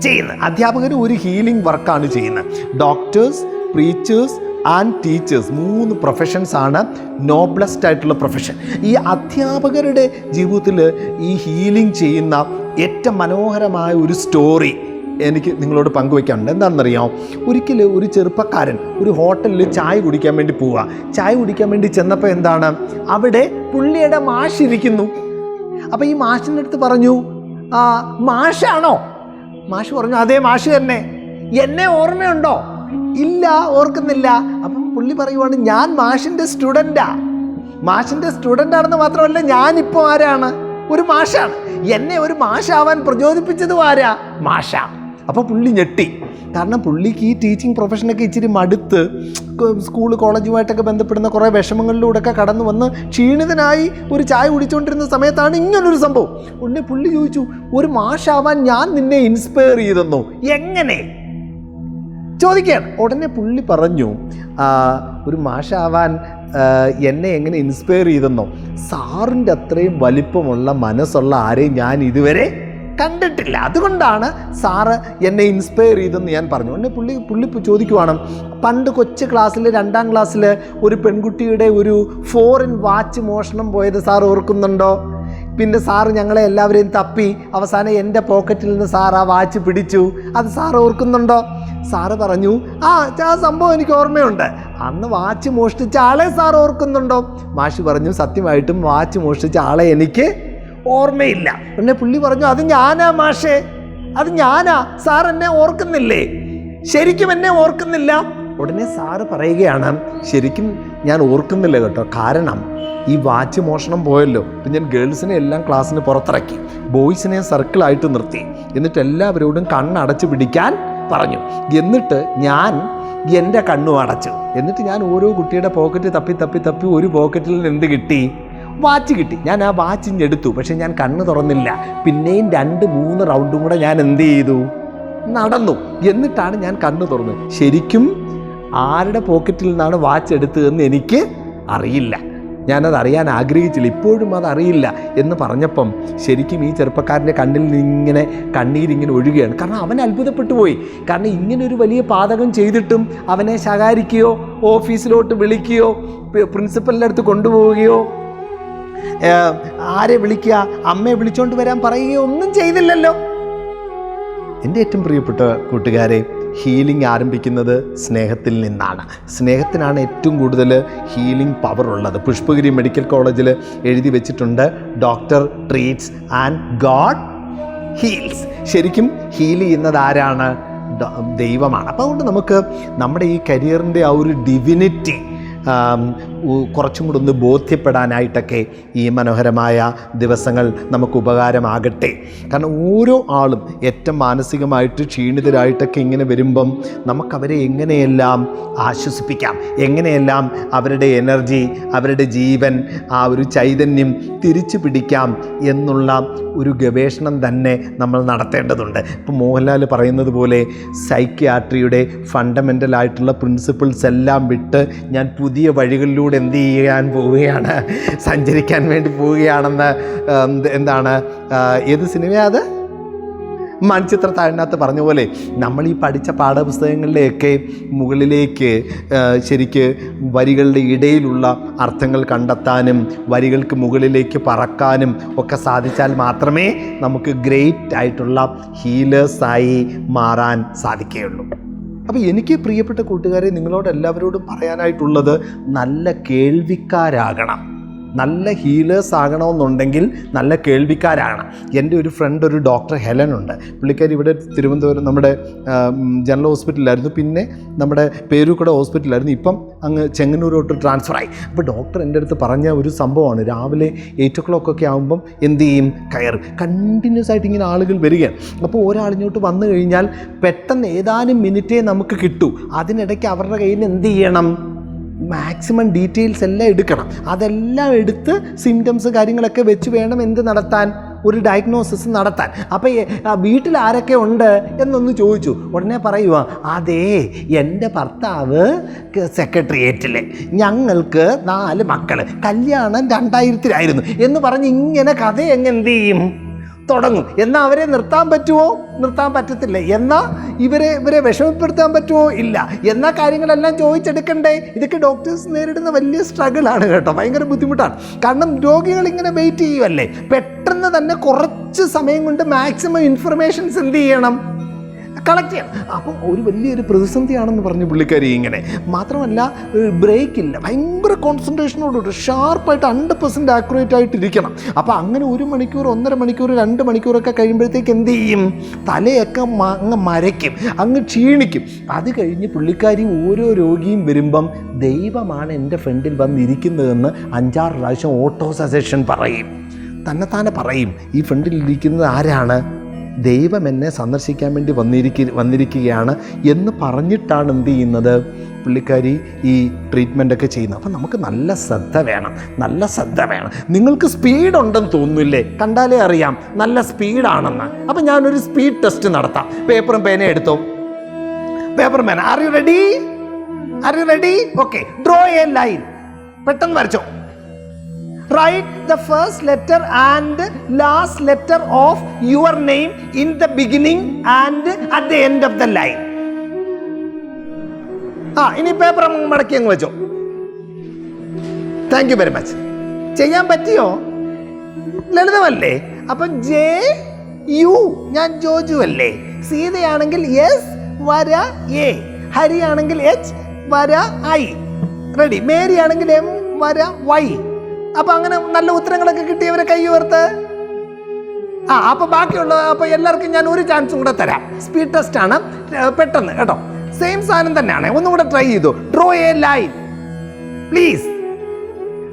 ചെയ്യുന്നത്. അധ്യാപകരും ഒരു ഹീലിംഗ് വർക്കാണ് ചെയ്യുന്നത്. ഡോക്ടേഴ്സ്, പ്രീച്ചേഴ്സ് ആൻഡ് ടീച്ചേഴ്സ്, 3 പ്രൊഫഷൻസാണ് നോബ്ലസ്റ്റ് ആയിട്ടുള്ള പ്രൊഫഷൻ. ഈ അധ്യാപകരുടെ ജീവിതത്തിൽ ഈ ഹീലിംഗ് ചെയ്യുന്ന ഏറ്റവും മനോഹരമായ ഒരു സ്റ്റോറി എനിക്ക് നിങ്ങളോട് പങ്കുവയ്ക്കാനുണ്ട്. എന്താണെന്നറിയാമോ, ഒരിക്കൽ ഒരു ചെറുപ്പക്കാരൻ ഒരു ഹോട്ടലിൽ ചായ കുടിക്കാൻ വേണ്ടി പോവുക. ചായ കുടിക്കാൻ വേണ്ടി ചെന്നപ്പോൾ എന്താണ്, അവിടെ പുള്ളിയുടെ മാഷിരിക്കുന്നു. അപ്പോൾ ഈ മാഷിൻ്റെ അടുത്ത് പറഞ്ഞു, മാഷാണോ? മാഷ് പറഞ്ഞു, അതേ മാഷ് തന്നെ. എന്നെ ഓർമ്മയുണ്ടോ? ഇല്ല, ഓർക്കുന്നില്ല. അപ്പം പുള്ളി പറയുവാണ്, ഞാൻ മാഷിൻ്റെ സ്റ്റുഡൻറ്റാ. മാഷിൻ്റെ സ്റ്റുഡൻ്റാണെന്ന് മാത്രമല്ല, ഞാനിപ്പോൾ ആരാണ്, ഒരു മാഷാണ്. എന്നെ ഒരു മാഷാവാൻ പ്രചോദിപ്പിച്ചതും ആരാ, മാഷ. അപ്പോൾ പുള്ളി ഞെട്ടി. കാരണം പുള്ളിക്ക് ഈ ടീച്ചിങ് പ്രൊഫഷനൊക്കെ ഇച്ചിരി മടുത്ത് സ്കൂൾ കോളേജുമായിട്ടൊക്കെ ബന്ധപ്പെടുന്ന കുറേ വിഷമങ്ങളിലൂടെയൊക്കെ കടന്നു വന്ന് ക്ഷീണിതനായി ഒരു ചായ കുടിച്ചുകൊണ്ടിരുന്ന സമയത്താണ് ഇങ്ങനൊരു സംഭവം. ഉടനെ പുള്ളി ചോദിച്ചു, ഒരു മാഷാവാൻ ഞാൻ നിന്നെ ഇൻസ്പയർ ചെയ്തെന്നോ? എങ്ങനെ ചോദിക്കുകയാണ്. ഉടനെ പുള്ളി പറഞ്ഞു, ഒരു മാഷാവാൻ എന്നെ എങ്ങനെ ഇൻസ്പയർ ചെയ്തെന്നോ? സാറിൻ്റെ അത്രയും വലിപ്പമുള്ള മനസ്സുള്ള ആരെയും ഞാൻ ഇതുവരെ കണ്ടിട്ടില്ല, അതുകൊണ്ടാണ് സാറ് എന്നെ ഇൻസ്പയർ ചെയ്തെന്ന് ഞാൻ പറഞ്ഞു. ഉടനെ പുള്ളി ചോദിക്കുവാണ്, പണ്ട് കൊച്ചു ക്ലാസ്സിൽ 2ാം ക്ലാസ്സിൽ ഒരു പെൺകുട്ടിയുടെ ഒരു ഫോറിൻ വാച്ച് മോഷണം പോയത് സാർ ഓർക്കുന്നുണ്ടോ? പിന്നെ സാറ് ഞങ്ങളെ എല്ലാവരെയും തപ്പി അവസാനം എൻ്റെ പോക്കറ്റിൽ നിന്ന് സാർ ആ വാച്ച് പിടിച്ചു, അത് സാർ ഓർക്കുന്നുണ്ടോ? സാറ് പറഞ്ഞു, ആ സംഭവം എനിക്ക് ഓർമ്മയുണ്ട്. അന്ന് വാച്ച് മോഷ്ടിച്ച ആളെ സാർ ഓർക്കുന്നുണ്ടോ? മാഷ് പറഞ്ഞു, സത്യമായിട്ടും വാച്ച് മോഷ്ടിച്ച ആളെ എനിക്ക് ഓർമ്മയില്ല. പിന്നെ പുള്ളി പറഞ്ഞു, അത് ഞാനാ മാഷേ, അത് ഞാനാ, സാർ എന്നെ ഓർക്കുന്നില്ലേ? ശരിക്കും എന്നെ ഓർക്കുന്നില്ല? ഉടനെ സാറ് പറയുകയാണ്, ശരിക്കും ഞാൻ ഓർക്കുന്നില്ല കേട്ടോ, കാരണം ഈ വാച്ച് മോഷണം പോയല്ലോ, ഇപ്പം ഞാൻ ഗേൾസിനെ എല്ലാം ക്ലാസ്സിന് പുറത്തിറക്കി, ബോയ്സിനെ സർക്കിളായിട്ട് നിർത്തി, എന്നിട്ട് എല്ലാവരോടും കണ്ണടച്ച് പിടിക്കാൻ പറഞ്ഞു. എന്നിട്ട് ഞാൻ എൻ്റെ കണ്ണും അടച്ചു. എന്നിട്ട് ഞാൻ ഓരോ കുട്ടിയുടെ പോക്കറ്റ് തപ്പി ഒരു പോക്കറ്റിൽ നിന്ന് എന്ത് കിട്ടി? വാച്ച് കിട്ടി. ഞാൻ ആ വാച്ചിഞ്ഞെടുത്തു, പക്ഷെ ഞാൻ കണ്ണ് തുറന്നില്ല. പിന്നെയും 2-3 റൗണ്ടും കൂടെ ഞാൻ എന്ത് ചെയ്തു? നടന്നു. എന്നിട്ടാണ് ഞാൻ കണ്ണ് തുറന്നത്. ശരിക്കും ആരുടെ പോക്കറ്റിൽ നിന്നാണ് വാച്ച് എടുത്തതെന്ന് എനിക്ക് അറിയില്ല, ഞാനത് അറിയാൻ ആഗ്രഹിച്ചില്ല, ഇപ്പോഴും അതറിയില്ല എന്ന് പറഞ്ഞപ്പം ശരിക്കും ഈ ചെറുപ്പക്കാരൻ്റെ കണ്ണിൽ നിന്നിങ്ങനെ കണ്ണീരിങ്ങനെ ഒഴുകുകയാണ്. കാരണം അവൻ അത്ഭുതപ്പെട്ടു പോയി. കാരണം ഇങ്ങനൊരു വലിയ പാതകം ചെയ്തിട്ടും അവനെ ശകാരിക്കുകയോ ഓഫീസിലോട്ട് വിളിക്കുകയോ പ്രിൻസിപ്പലിൻ്റെ അടുത്ത് കൊണ്ടുപോവുകയോ ആരെ വിളിക്കുക, അമ്മയെ വിളിച്ചോണ്ട് വരാൻ പറയുകയോ ഒന്നും ചെയ്തില്ലല്ലോ. എൻ്റെ ഏറ്റവും പ്രിയപ്പെട്ട കൂട്ടുകാരെ, ഹീലിംഗ് ആരംഭിക്കുന്നത് സ്നേഹത്തിൽ നിന്നാണ്. സ്നേഹത്തിനാണ് ഏറ്റവും കൂടുതൽ ഹീലിംഗ് പവർ ഉള്ളത്. പുഷ്പഗിരി മെഡിക്കൽ കോളേജിൽ എഴുതി വെച്ചിട്ടുണ്ട്, doctor treats and God heals. ശരിക്കും ഹീൽ ചെയ്യുന്നത് ആരാണ്? ദൈവമാണ്. അപ്പോൾ അതുകൊണ്ട് നമുക്ക് നമ്മുടെ ഈ കരിയറിൻ്റെ ആ ഒരു ഡിവിനിറ്റി കുറച്ചും കൂടെ ഒന്ന് ബോധ്യപ്പെടാനായിട്ടൊക്കെ ഈ മനോഹരമായ ദിവസങ്ങൾ നമുക്ക് ഉപകാരമാകട്ടെ. കാരണം ഓരോ ആളും ഏറ്റവും മാനസികമായിട്ട് ക്ഷീണിതരായിട്ടൊക്കെ ഇങ്ങനെ വരുമ്പം നമുക്കവരെ എങ്ങനെയെല്ലാം ആശ്വസിപ്പിക്കാം, എങ്ങനെയെല്ലാം അവരുടെ എനർജി, അവരുടെ ജീവൻ, ആ ഒരു ചൈതന്യം തിരിച്ചു പിടിക്കാം എന്നുള്ള ഒരു ഗവേഷണം തന്നെ നമ്മൾ നടത്തേണ്ടതുണ്ട്. ഇപ്പോൾ മോഹൻലാൽ പറയുന്നത് പോലെ സൈക്യാട്രിയുടെ ഫണ്ടമെൻ്റലായിട്ടുള്ള പ്രിൻസിപ്പിൾസ് എല്ലാം വിട്ട് ഞാൻ പുതിയ വഴികളിലൂടെ എന്ത് ചെയ്യാൻ പോവുകയാണ്, സഞ്ചരിക്കാൻ വേണ്ടി പോവുകയാണെന്ന് എന്താണ്, ഏത് സിനിമയാണ് അത്? മൺചിത്ര താഴിനകത്ത് പറഞ്ഞ പോലെ നമ്മൾ ഈ പഠിച്ച പാഠപുസ്തകങ്ങളിലെയൊക്കെ മുകളിലേക്ക് ശരിക്ക് വരികളുടെ ഇടയിലുള്ള അർത്ഥങ്ങൾ കണ്ടെത്താനും വരികൾക്ക് മുകളിലേക്ക് പറക്കാനും ഒക്കെ സാധിച്ചാൽ മാത്രമേ നമുക്ക് ഗ്രേറ്റ് ആയിട്ടുള്ള ഹീലേഴ്സായി മാറാൻ സാധിക്കുകയുള്ളൂ. അപ്പോൾ എനിക്ക് പ്രിയപ്പെട്ട കൂട്ടുകാരെ, നിങ്ങളോട് എല്ലാവരോടും പറയാനായിട്ടുള്ളത്, നല്ല കേൾവിക്കാരാകണം. നല്ല ഹീലേഴ്സ് ആകണമെന്നുണ്ടെങ്കിൽ നല്ല കേൾവിക്കാരാകണം. എൻ്റെ ഒരു ഫ്രണ്ട്, ഒരു ഡോക്ടർ ഹെലൻ ഉണ്ട്. പുള്ളിക്കാരി ഇവിടെ തിരുവനന്തപുരം നമ്മുടെ ജനറൽ ഹോസ്പിറ്റലിലായിരുന്നു, പിന്നെ നമ്മുടെ പേരൂർക്കട ഹോസ്പിറ്റലിലായിരുന്നു, ഇപ്പം അങ്ങ് ചെങ്ങന്നൂരോട്ട് ട്രാൻസ്ഫറായി. അപ്പോൾ ഡോക്ടർ എൻ്റെ അടുത്ത് പറഞ്ഞ ഒരു സംഭവമാണ്, രാവിലെ 8 o'clock ഒക്കെ ആകുമ്പം എന്ത് ചെയ്യും, കണ്ടിന്യൂസ് ആയിട്ട് ഇങ്ങനെ ആളുകൾ വരികയാണ്. അപ്പോൾ ഒരാളിങ്ങോട്ട് വന്നു കഴിഞ്ഞാൽ പെട്ടെന്ന് ഏതാനും മിനിറ്റേ നമുക്ക് കിട്ടൂ. അതിനിടയ്ക്ക് അവരുടെ കയ്യിൽ നിന്ന് എന്ത് ചെയ്യണം, മാക്സിമം ഡീറ്റെയിൽസ് എല്ലാം എടുക്കണം. അതെല്ലാം എടുത്ത് സിംറ്റംസ് കാര്യങ്ങളൊക്കെ വെച്ച് വേണം എന്ത് നടത്താൻ, ഒരു ഡയഗ്നോസിസ് നടത്താൻ. അപ്പോൾ വീട്ടിൽ ആരൊക്കെ ഉണ്ട് എന്നൊന്ന് ചോദിച്ചു. ഉടനെ പറയുക, അതേ എൻ്റെ ഭർത്താവ് സെക്രട്ടേറിയറ്റിൽ, ഞങ്ങൾക്ക് 4 മക്കൾ, കല്യാണം 2000-ലായിരുന്നു എന്ന് പറഞ്ഞ് ഇങ്ങനെ കഥ എന്ത് ചെയ്യും, തുടങ്ങും. എന്നാൽ അവരെ നിർത്താൻ പറ്റുമോ? നിർത്താൻ പറ്റത്തില്ല. എന്നാൽ ഇവരെ വിഷമപ്പെടുത്താൻ പറ്റുമോ? ഇല്ല. എന്നാൽ കാര്യങ്ങളെല്ലാം ചോദിച്ചെടുക്കണ്ടേ? ഇതൊക്കെ ഡോക്ടേഴ്സ് നേരിടുന്ന വലിയ സ്ട്രഗിളാണ് കേട്ടോ, ഭയങ്കര ബുദ്ധിമുട്ടാണ്. കാരണം രോഗികൾ ഇങ്ങനെ വെയിറ്റ് ചെയ്യുമല്ലേ, പെട്ടെന്ന് തന്നെ കുറച്ച് സമയം കൊണ്ട് മാക്സിമം ഇൻഫർമേഷൻസ് എന്ത് ചെയ്യണം, കളക്ട് ചെയ്യണം. അപ്പോൾ ഒരു വലിയൊരു പ്രതിസന്ധിയാണെന്ന് പറഞ്ഞു പുള്ളിക്കാരി. ഇങ്ങനെ മാത്രമല്ല ബ്രേക്ക് ഇല്ല, ഭയങ്കര കോൺസെൻട്രേഷനോടുകൂടി ഷാർപ്പായിട്ട് 100% ആക്യുറേറ്റ് ആയിട്ടിരിക്കണം. അപ്പോൾ അങ്ങനെ 1 മണിക്കൂർ, 1.5 മണിക്കൂർ, 2 മണിക്കൂറൊക്കെ കഴിയുമ്പോഴത്തേക്ക് എന്ത് ചെയ്യും, തലയൊക്കെ അങ്ങ് മരയ്ക്കും, അങ്ങ് ക്ഷീണിക്കും. അത് കഴിഞ്ഞ് പുള്ളിക്കാരി ഓരോ രോഗിയും വരുമ്പം ദൈവമാണ് എൻ്റെ ഫ്രണ്ടിൽ വന്നിരിക്കുന്നതെന്ന് 5-6 പ്രാവശ്യം ഓട്ടോ സജഷൻ പറയും, തന്നെത്താനെ പറയും. ഈ ഫ്രണ്ടിലിരിക്കുന്നത് ആരാണ്? ദൈവം എന്നെ സന്ദർശിക്കാൻ വേണ്ടി വന്നിരിക്കുകയാണ് എന്ന് പറഞ്ഞിട്ടാണ് എന്ത് ചെയ്യുന്നത്, പുള്ളിക്കാരി ഈ ട്രീറ്റ്മെൻറ്റൊക്കെ ചെയ്യുന്നത്. അപ്പം നമുക്ക് നല്ല ശ്രദ്ധ വേണം, നല്ല ശ്രദ്ധ വേണം. നിങ്ങൾക്ക് സ്പീഡുണ്ടെന്ന് തോന്നുന്നില്ലേ? കണ്ടാലേ അറിയാം നല്ല സ്പീഡാണെന്ന്. അപ്പം ഞാനൊരു സ്പീഡ് ടെസ്റ്റ് നടത്താം. പേപ്പറും പേനയും എടുത്തോ. പേപ്പറും പേന. R you ready? R you ready? Okay. Draw a line. പെട്ടെന്ന് വരച്ചോ. Write the first letter and last letter of your name in the beginning and at the end of the line. ഇനി paper മടക്കി അങ്ങ് വെച്ചോ. Thank you very much. ചെയ്യാൻ പറ്റിയോ? ലളിതമല്ലേ? അപ്പം J U, ഞാൻ ജോജു അല്ലേ? സീതയാണെങ്കിൽ എസ് വര എ, ഹരിയാണെങ്കിൽ എച്ച് വര ഐ, റെഡി. മേരി ആണെങ്കിൽ എം വര വൈ. അപ്പൊ അങ്ങനെ നല്ല ഉത്തരങ്ങളൊക്കെ കിട്ടിയവരെ കൈ ഉയർത്ത്. അപ്പൊ ബാക്കിയുള്ള അപ്പൊ എല്ലാവർക്കും ഞാൻ ഒരു ചാൻസും കൂടെ തരാം. സ്പീഡ് ടെസ്റ്റ് ആണ്, പെട്ടെന്ന് കേട്ടോ. സെയിം സാധനം തന്നെയാണ്, ഒന്നും കൂടെ ട്രൈ ചെയ്തു. Draw a line please.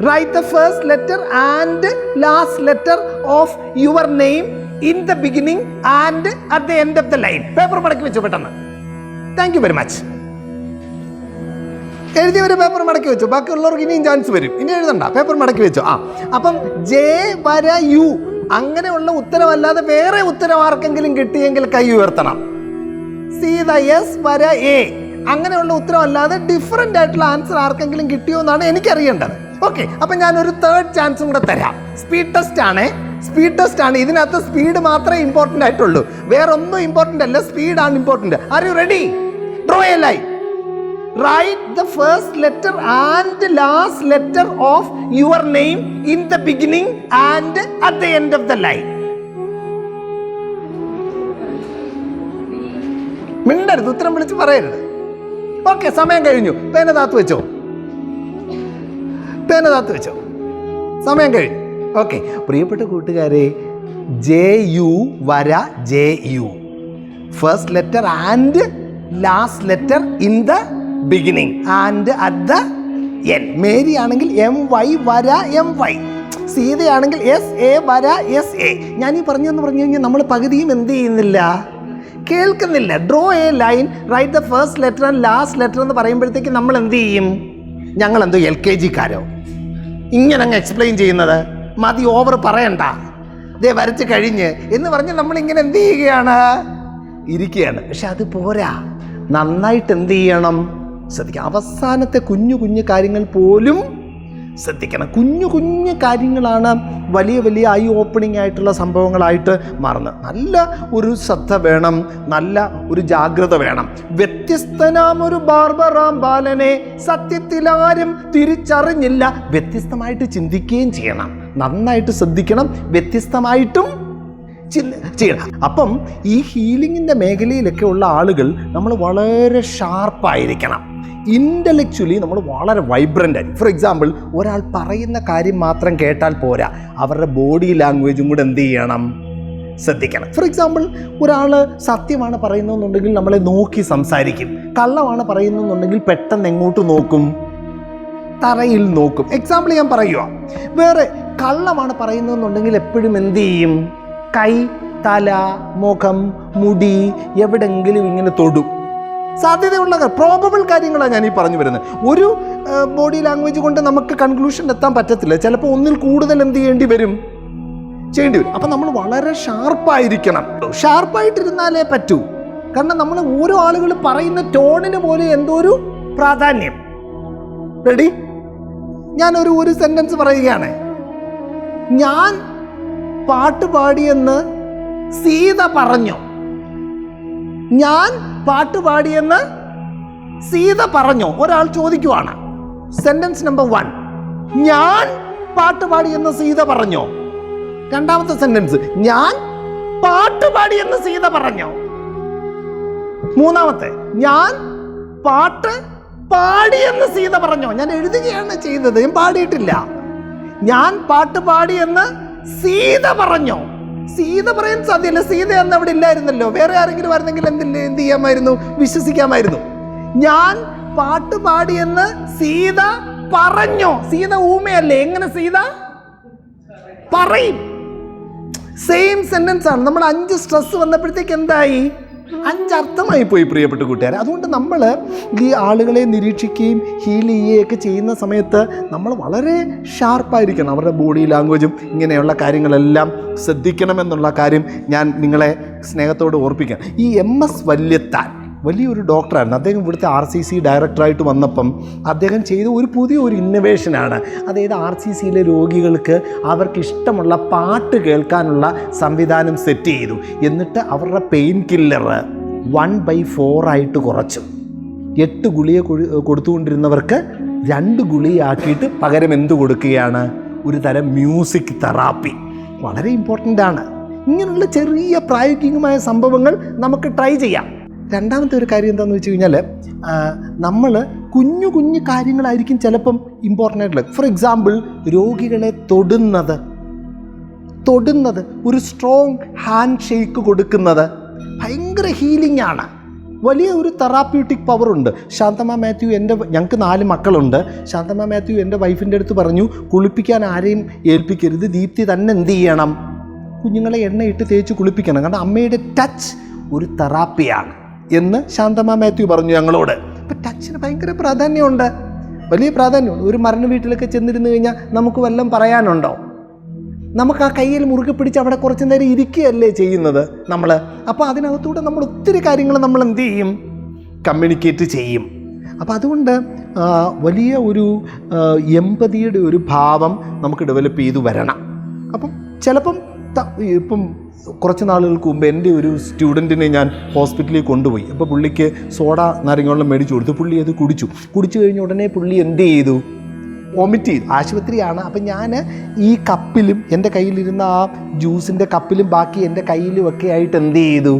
Write the first letter and last letter of your name in the beginning and at the end of the line. Paper മടക്കി വെച്ചു പെട്ടെന്ന്. Thank you very much. എഴുതിയവര് paper മടക്കി വെച്ചു. ബാക്കിയുള്ളവർക്ക് ഇനിയും chance വരും. ഇനി എഴുതണ്ട, പേപ്പർ മടക്കി വെച്ചു. അപ്പം ജെ വര യു അങ്ങനെയുള്ള ഉത്തരമല്ലാതെ വേറെ ഉത്തരം ആർക്കെങ്കിലും കിട്ടിയെങ്കിൽ കൈ ഉയർത്തണം. സീത എസ് വര എ അങ്ങനെയുള്ള ഉത്തരമല്ലാതെ ഡിഫറൻ്റ് ആയിട്ടുള്ള ആൻസർ ആർക്കെങ്കിലും കിട്ടിയോ എന്നാണ് എനിക്കറിയേണ്ടത്. ഓക്കെ, അപ്പം ഞാനൊരു തേർഡ് ചാൻസും കൂടെ തരാം. സ്പീഡ് ടെസ്റ്റ് ആണ്, സ്പീഡ് ടെസ്റ്റ് ആണ്. ഇതിനകത്ത് സ്പീഡ് മാത്രമേ ഇമ്പോർട്ടൻ്റ് ആയിട്ടുള്ളൂ, വേറൊന്നും ഇമ്പോർട്ടൻ്റ് അല്ല, സ്പീഡാണ് important. Are you ready? Draw a line. Write the first letter and last letter of your name in the beginning and at the end of the line. മിണ്ടരുത്, ഉത്തരം വിളിച്ച് പറയരുത്. ഓക്കെ, സമയം കഴിഞ്ഞു. പേന താത്ത് വെച്ചോ, പേന താത്ത് വെച്ചോ. സമയം കഴിഞ്ഞു. ഓക്കെ, പ്രിയപ്പെട്ട കൂട്ടുകാരെ, ജെ യു വര J U, first letter and last letter in the beginning and at the end. Mary ആണെങ്കിൽ എം വൈ വര എം വൈ, സീതയാണെങ്കിൽ എസ് എ വര എസ് എ. ഞാനീ പറഞ്ഞു കഴിഞ്ഞാൽ നമ്മൾ പകുതിയും എന്ത് ചെയ്യുന്നില്ല, കേൾക്കുന്നില്ല. Draw a line, write the first letter and last letter എന്ന് പറയുമ്പോഴത്തേക്ക് നമ്മൾ എന്ത് ചെയ്യും? ഞങ്ങളെന്തോ LKG-ക്കാരോ ഇങ്ങനെ അങ്ങ് എക്സ്പ്ലെയിൻ ചെയ്യുന്നത്? മതി, ഓവർ പറയണ്ട, ദേ വരച്ച് കഴിഞ്ഞ് എന്ന് പറഞ്ഞ് നമ്മളിങ്ങനെ എന്ത് ചെയ്യുകയാണ്, ഇരിക്കുകയാണ്. പക്ഷെ അത് പോരാ, നന്നായിട്ട് എന്ത് ചെയ്യണം, ശ്രദ്ധിക്കണം. അവസാനത്തെ കുഞ്ഞു കുഞ്ഞു കാര്യങ്ങൾ പോലും ശ്രദ്ധിക്കണം. കുഞ്ഞു കുഞ്ഞു കാര്യങ്ങളാണ് വലിയ വലിയ ഐ ഓപ്പണിംഗ് ആയിട്ടുള്ള സംഭവങ്ങളായിട്ട് മാറുന്നത്. നല്ല ഒരു ശ്രദ്ധ വേണം, നല്ല ഒരു ജാഗ്രത വേണം. വ്യത്യസ്തനാം ഒരു ബാർബറാം ബാലനെ സത്യത്തിൽ ആരും തിരിച്ചറിഞ്ഞില്ല. വ്യത്യസ്തമായിട്ട് ചിന്തിക്കുകയും ചെയ്യണം, നന്നായിട്ട് ശ്രദ്ധിക്കണം, വ്യത്യസ്തമായിട്ടും ചെയ്യണം. അപ്പം ഈ ഹീലിങ്ങിൻ്റെ മേഖലയിലൊക്കെ ഉള്ള ആളുകൾ നമ്മൾ വളരെ ഷാർപ്പായിരിക്കണം. ഇൻ്റലക്ച്വലി നമ്മൾ വളരെ വൈബ്രൻ്റ് ആയിരിക്കും. ഫോർ എക്സാമ്പിൾ, ഒരാൾ പറയുന്ന കാര്യം മാത്രം കേട്ടാൽ പോരാ, അവരുടെ ബോഡി ലാംഗ്വേജും കൂടെ എന്ത് ചെയ്യണം, ശ്രദ്ധിക്കണം. ഫോർ എക്സാമ്പിൾ, ഒരാൾ സത്യമാണ് പറയുന്നതെന്നുണ്ടെങ്കിൽ നമ്മളെ നോക്കി സംസാരിക്കും. കള്ളമാണ് പറയുന്നതെന്നുണ്ടെങ്കിൽ പെട്ടെന്ന് എങ്ങോട്ട് നോക്കും, തറയിൽ നോക്കും. എക്സാമ്പിൾ ഞാൻ പറയുക, വേറെ കള്ളമാണ് പറയുന്നതെന്നുണ്ടെങ്കിൽ എപ്പോഴും എന്ത് ചെയ്യും, കൈ, തല, മുഖം, മുടി എവിടെങ്കിലും ഇങ്ങനെ തൊടും. സാധ്യതയുള്ള പ്രോബബിൾ കാര്യങ്ങളാണ് ഞാൻ ഈ പറഞ്ഞു വരുന്നത്. ഒരു ബോഡി ലാംഗ്വേജ് കൊണ്ട് നമുക്ക് കൺക്ലൂഷൻ എത്താൻ പറ്റത്തില്ല. ചിലപ്പോൾ ഒന്നിൽ കൂടുതൽ എന്ത് ചെയ്യേണ്ടി വരും. അപ്പം നമ്മൾ വളരെ ഷാർപ്പായിരിക്കണം. ഷാർപ്പായിട്ടിരുന്നാലേ പറ്റൂ. കാരണം നമ്മൾ ഓരോ ആളുകൾ പറയുന്ന ടോണിന് പോലെ എന്തോ ഒരു പ്രാധാന്യം. റെഡി? ഞാനൊരു സെന്റൻസ് പറയുകയാണ്. ഞാൻ പാട്ട് പാടിയെന്ന് സീത പറഞ്ഞു. ഞാൻ പാട്ട് പാടിയെന്ന് സീത പറഞ്ഞു. ഒരാൾ ചോദിക്കുവാണ്. സെന്റൻസ് നമ്പർ 1, ഞാൻ പാട്ട് പാടിയെന്ന് സീത പറഞ്ഞു. രണ്ടാമത്തെ സെന്റൻസ്, ഞാൻ പാട്ട് പാടിയെന്ന് സീത പറഞ്ഞു. മൂന്നാമത്തെ, ഞാൻ പാട്ട് പാടിയെന്ന് സീത പറഞ്ഞു. ഞാൻ എഴുതുകയാണ് ചെയ്തത്, ഞാൻ പാടിയിട്ടില്ല. ഞാൻ പാട്ട് പാടിയെന്ന് സീത പറഞ്ഞു. സീത പറയാൻ സാധ്യമല്ല, സീത അന്ന് അവിടെ ഇല്ലായിരുന്നല്ലോ. വേറെ ആരെങ്കിലും ആയിരുന്നെങ്കിൽ എന്ത് ചെയ്യാമായിരുന്നു, വിശ്വസിക്കാമായിരുന്നു. ഞാൻ പാട്ട് പാടിയെന്ന് സീത പറഞ്ഞു. സീത ഊമയല്ലേ, എങ്ങനെ സീത പറയും? സെയിം സെൻറ്റൻസ് ആണ്. നമ്മൾ 5 സ്ട്രെസ് വന്നപ്പോഴത്തേക്ക് എന്തായി? 5 അർത്ഥമായി പോയി പ്രിയപ്പെട്ട കൂട്ടുകാരെ. അതുകൊണ്ട് നമ്മൾ ഈ ആളുകളെ നിരീക്ഷിക്കുകയും ഹീൽ ചെയ്യുകയൊക്കെ ചെയ്യുന്ന സമയത്ത് നമ്മൾ വളരെ ഷാർപ്പായിരിക്കണം. അവരുടെ ബോഡി ലാംഗ്വേജും ഇങ്ങനെയുള്ള കാര്യങ്ങളെല്ലാം ശ്രദ്ധിക്കണമെന്നുള്ള കാര്യം ഞാൻ നിങ്ങളെ സ്നേഹത്തോട് ഓർപ്പിക്കാം. ഈ MS വല്യത്താൻ വലിയൊരു ഡോക്ടറായിരുന്നു. അദ്ദേഹം ഇവിടുത്തെ RCC ഡയറക്ടറായിട്ട് വന്നപ്പം അദ്ദേഹം ചെയ്ത ഒരു പുതിയൊരു ഇന്നൊവേഷനാണ്. അതായത് RCCയിലെ രോഗികൾക്ക് അവർക്കിഷ്ടമുള്ള പാട്ട് കേൾക്കാനുള്ള സംവിധാനം സെറ്റ് ചെയ്തു. എന്നിട്ട് അവരുടെ പെയിൻ കില്ലർ 1/4 ആയിട്ട് കുറച്ചു. 8 ഗുളിക കൊടുത്തുകൊണ്ടിരുന്നവർക്ക് 2 ഗുളികയാക്കിയിട്ട് പകരം എന്ത് കൊടുക്കുകയാണ്? ഒരു തരം മ്യൂസിക് തെറാപ്പി. വളരെ ഇമ്പോർട്ടൻ്റ് ആണ്. ഇങ്ങനെയുള്ള ചെറിയ പ്രായോഗികമായ സംഭവങ്ങൾ നമുക്ക് ട്രൈ ചെയ്യാം. രണ്ടാമത്തെ ഒരു കാര്യം എന്താണെന്ന് വെച്ച് കഴിഞ്ഞാൽ, നമ്മൾ കുഞ്ഞു കുഞ്ഞു കാര്യങ്ങളായിരിക്കും ചിലപ്പം ഇമ്പോർട്ടൻ്റ് ആയിട്ടുള്ളത്. ഫോർ എക്സാമ്പിൾ, രോഗികളെ തൊടുന്നത്, ഒരു സ്ട്രോങ് ഹാൻഡ് ഷേക്ക് കൊടുക്കുന്നത് ഭയങ്കര ഹീലിംഗ് ആണ്. വലിയ ഒരു തെറാപ്യൂട്ടിക് പവറുണ്ട്. ശാന്തമ്മ മാത്യു ഞങ്ങൾക്ക് 4 മക്കളുണ്ട്. ശാന്തമ്മ മാത്യു എൻ്റെ വൈഫിൻ്റെ അടുത്ത് പറഞ്ഞു, കുളിപ്പിക്കാൻ ആരെയും ഏൽപ്പിക്കരുത്, ദീപ്തി തന്നെ എന്ത് ചെയ്യണം? കുഞ്ഞുങ്ങളെ എണ്ണയിട്ട് തേച്ച് കുളിപ്പിക്കണം. കാരണം അമ്മയുടെ ടച്ച് ഒരു തെറാപ്പിയാണ് എന്ന് ശാന്തമ്മ മാത്യു പറഞ്ഞു ഞങ്ങളോട്. അപ്പം ടച്ചിന് ഭയങ്കര പ്രാധാന്യമുണ്ട്, വലിയ പ്രാധാന്യമുണ്ട്. ഒരു മരണ വീട്ടിലൊക്കെ ചെന്നിരുന്നു കഴിഞ്ഞാൽ നമുക്ക് വല്ലതും പറയാനുണ്ടോ? നമുക്ക് ആ കയ്യിൽ മുറുകെ പിടിച്ച് അവിടെ കുറച്ച് നേരം ഇരിക്കുകയല്ലേ ചെയ്യുന്നത് നമ്മൾ. അപ്പോൾ അതിനകത്തൂടെ നമ്മൾ ഒത്തിരി കാര്യങ്ങൾ നമ്മൾ എന്ത് ചെയ്യും? കമ്മ്യൂണിക്കേറ്റ് ചെയ്യും. അപ്പോൾ അതുകൊണ്ട് വലിയ ഒരു എമ്പതിയുടെ ഒരു ഭാവം നമുക്ക് ഡെവലപ്പ് ചെയ്തു വരണം. അപ്പം ചിലപ്പം ഇപ്പം കുറച്ച് നാളുകൾക്ക് മുമ്പ് എൻ്റെ ഒരു സ്റ്റുഡൻറ്റിനെ ഞാൻ ഹോസ്പിറ്റലിൽ കൊണ്ടുപോയി. അപ്പോൾ പുള്ളിക്ക് സോഡ നാരങ്ങ മേടിച്ചു കൊടുത്തു. പുള്ളി അത് കുടിച്ചു കഴിഞ്ഞ ഉടനെ പുള്ളി എന്ത് ചെയ്തു? വോമിറ്റ് ചെയ്തു. ആശുപത്രിയാണ്. അപ്പം ഞാൻ ഈ കപ്പിലും എൻ്റെ കയ്യിലിരുന്ന ആ ജ്യൂസിൻ്റെ കപ്പിലും ബാക്കി എൻ്റെ കയ്യിലും ഒക്കെ ആയിട്ട് എന്ത് ചെയ്തു?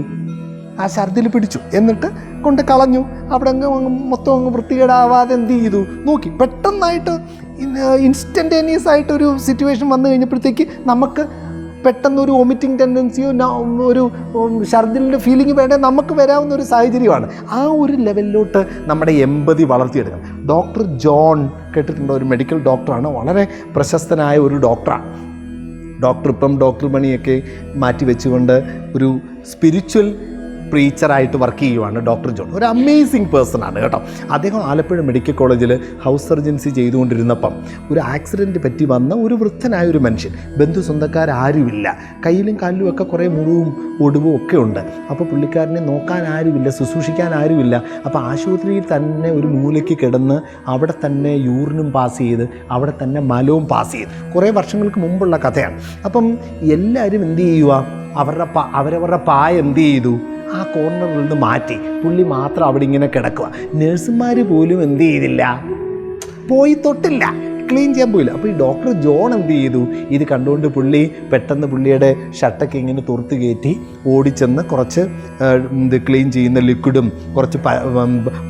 ആ ഛർദിൽ പിടിച്ചു. എന്നിട്ട് കൊണ്ട് കളഞ്ഞു. അവിടെ മൊത്തം വൃത്തികേടാവാതെ എന്ത് ചെയ്തു? നോക്കി. പെട്ടെന്നായിട്ട് ഇൻസ്റ്റൻറ്റേനിയസ് ആയിട്ടൊരു സിറ്റുവേഷൻ വന്നു കഴിഞ്ഞപ്പോഴത്തേക്ക് നമുക്ക് പെട്ടെന്നൊരു വോമിറ്റിംഗ് ടെൻഡൻസിയോ ഒരു ഛർദിലിൻ്റെ ഫീലിംഗ് വേണ്ടേ നമുക്ക് വരാവുന്ന ഒരു സാഹചര്യമാണ്. ആ ഒരു ലെവലിലോട്ട് നമ്മുടെ എമ്പതി വളർത്തിയെടുക്കണം. ഡോക്ടർ ജോൺ കേട്ടിട്ടുണ്ടോ? ഒരു മെഡിക്കൽ ഡോക്ടറാണ്, വളരെ പ്രശസ്തനായ ഒരു ഡോക്ടറാണ്. ഇപ്പം ഡോക്ടർ മണിയൊക്കെ മാറ്റി വെച്ചുകൊണ്ട് ഒരു സ്പിരിച്വൽ പ്രീച്ചറായിട്ട് വർക്ക് ചെയ്യുവാണ് ഡോക്ടർ ജോൺ. ഒരു അമേസിങ് പേഴ്സണാണ് കേട്ടോ. അദ്ദേഹം ആലപ്പുഴ മെഡിക്കൽ കോളേജിൽ ഹൗസ് സർജൻസി ചെയ്തുകൊണ്ടിരുന്നപ്പം ഒരു ആക്സിഡൻറ്റ് പറ്റി വന്ന ഒരു വൃദ്ധനായ ഒരു മനുഷ്യൻ, ബന്ധു സ്വന്തക്കാരാരുമില്ല, കയ്യിലും കാലിലും ഒക്കെ കുറേ മുറിവും ഒടിവും ഒക്കെ ഉണ്ട്. അപ്പോൾ പുള്ളിക്കാരനെ നോക്കാൻ ആരുമില്ല, ശുശ്രൂഷിക്കാൻ ആരുമില്ല. അപ്പോൾ ആശുപത്രിയിൽ തന്നെ ഒരു മൂലയ്ക്ക് കിടന്ന് അവിടെ തന്നെ യൂറിനും പാസ് ചെയ്ത് അവിടെ തന്നെ മലവും പാസ് ചെയ്ത് കുറേ വർഷങ്ങൾക്ക് മുമ്പുള്ള കഥയാണ്. അപ്പം എല്ലാവരും എന്ത് ചെയ്യുക? അവരവരുടെ പായ എന്ത് ചെയ്തു? ആ കോർണറിൽ നിന്ന് മാറ്റി. പുള്ളി മാത്രം അവിടെ ഇങ്ങനെ കിടക്കുക. നഴ്സുമാർ പോലും എന്ത് ചെയ്തില്ല? പോയി തൊട്ടില്ല, ക്ലീൻ ചെയ്യാൻ പോയില്ല. അപ്പോൾ ഈ ഡോക്ടർ ജോൺ എന്ത് ചെയ്തു? ഇത് കണ്ടുകൊണ്ട് പുള്ളി പെട്ടെന്ന് പുള്ളിയുടെ ഷർട്ടൊക്കെ ഇങ്ങനെ തുറത്ത് കയറ്റി ഓടിച്ചെന്ന് കുറച്ച് ഇത് ക്ലീൻ ചെയ്യുന്ന ലിക്വിഡും കുറച്ച്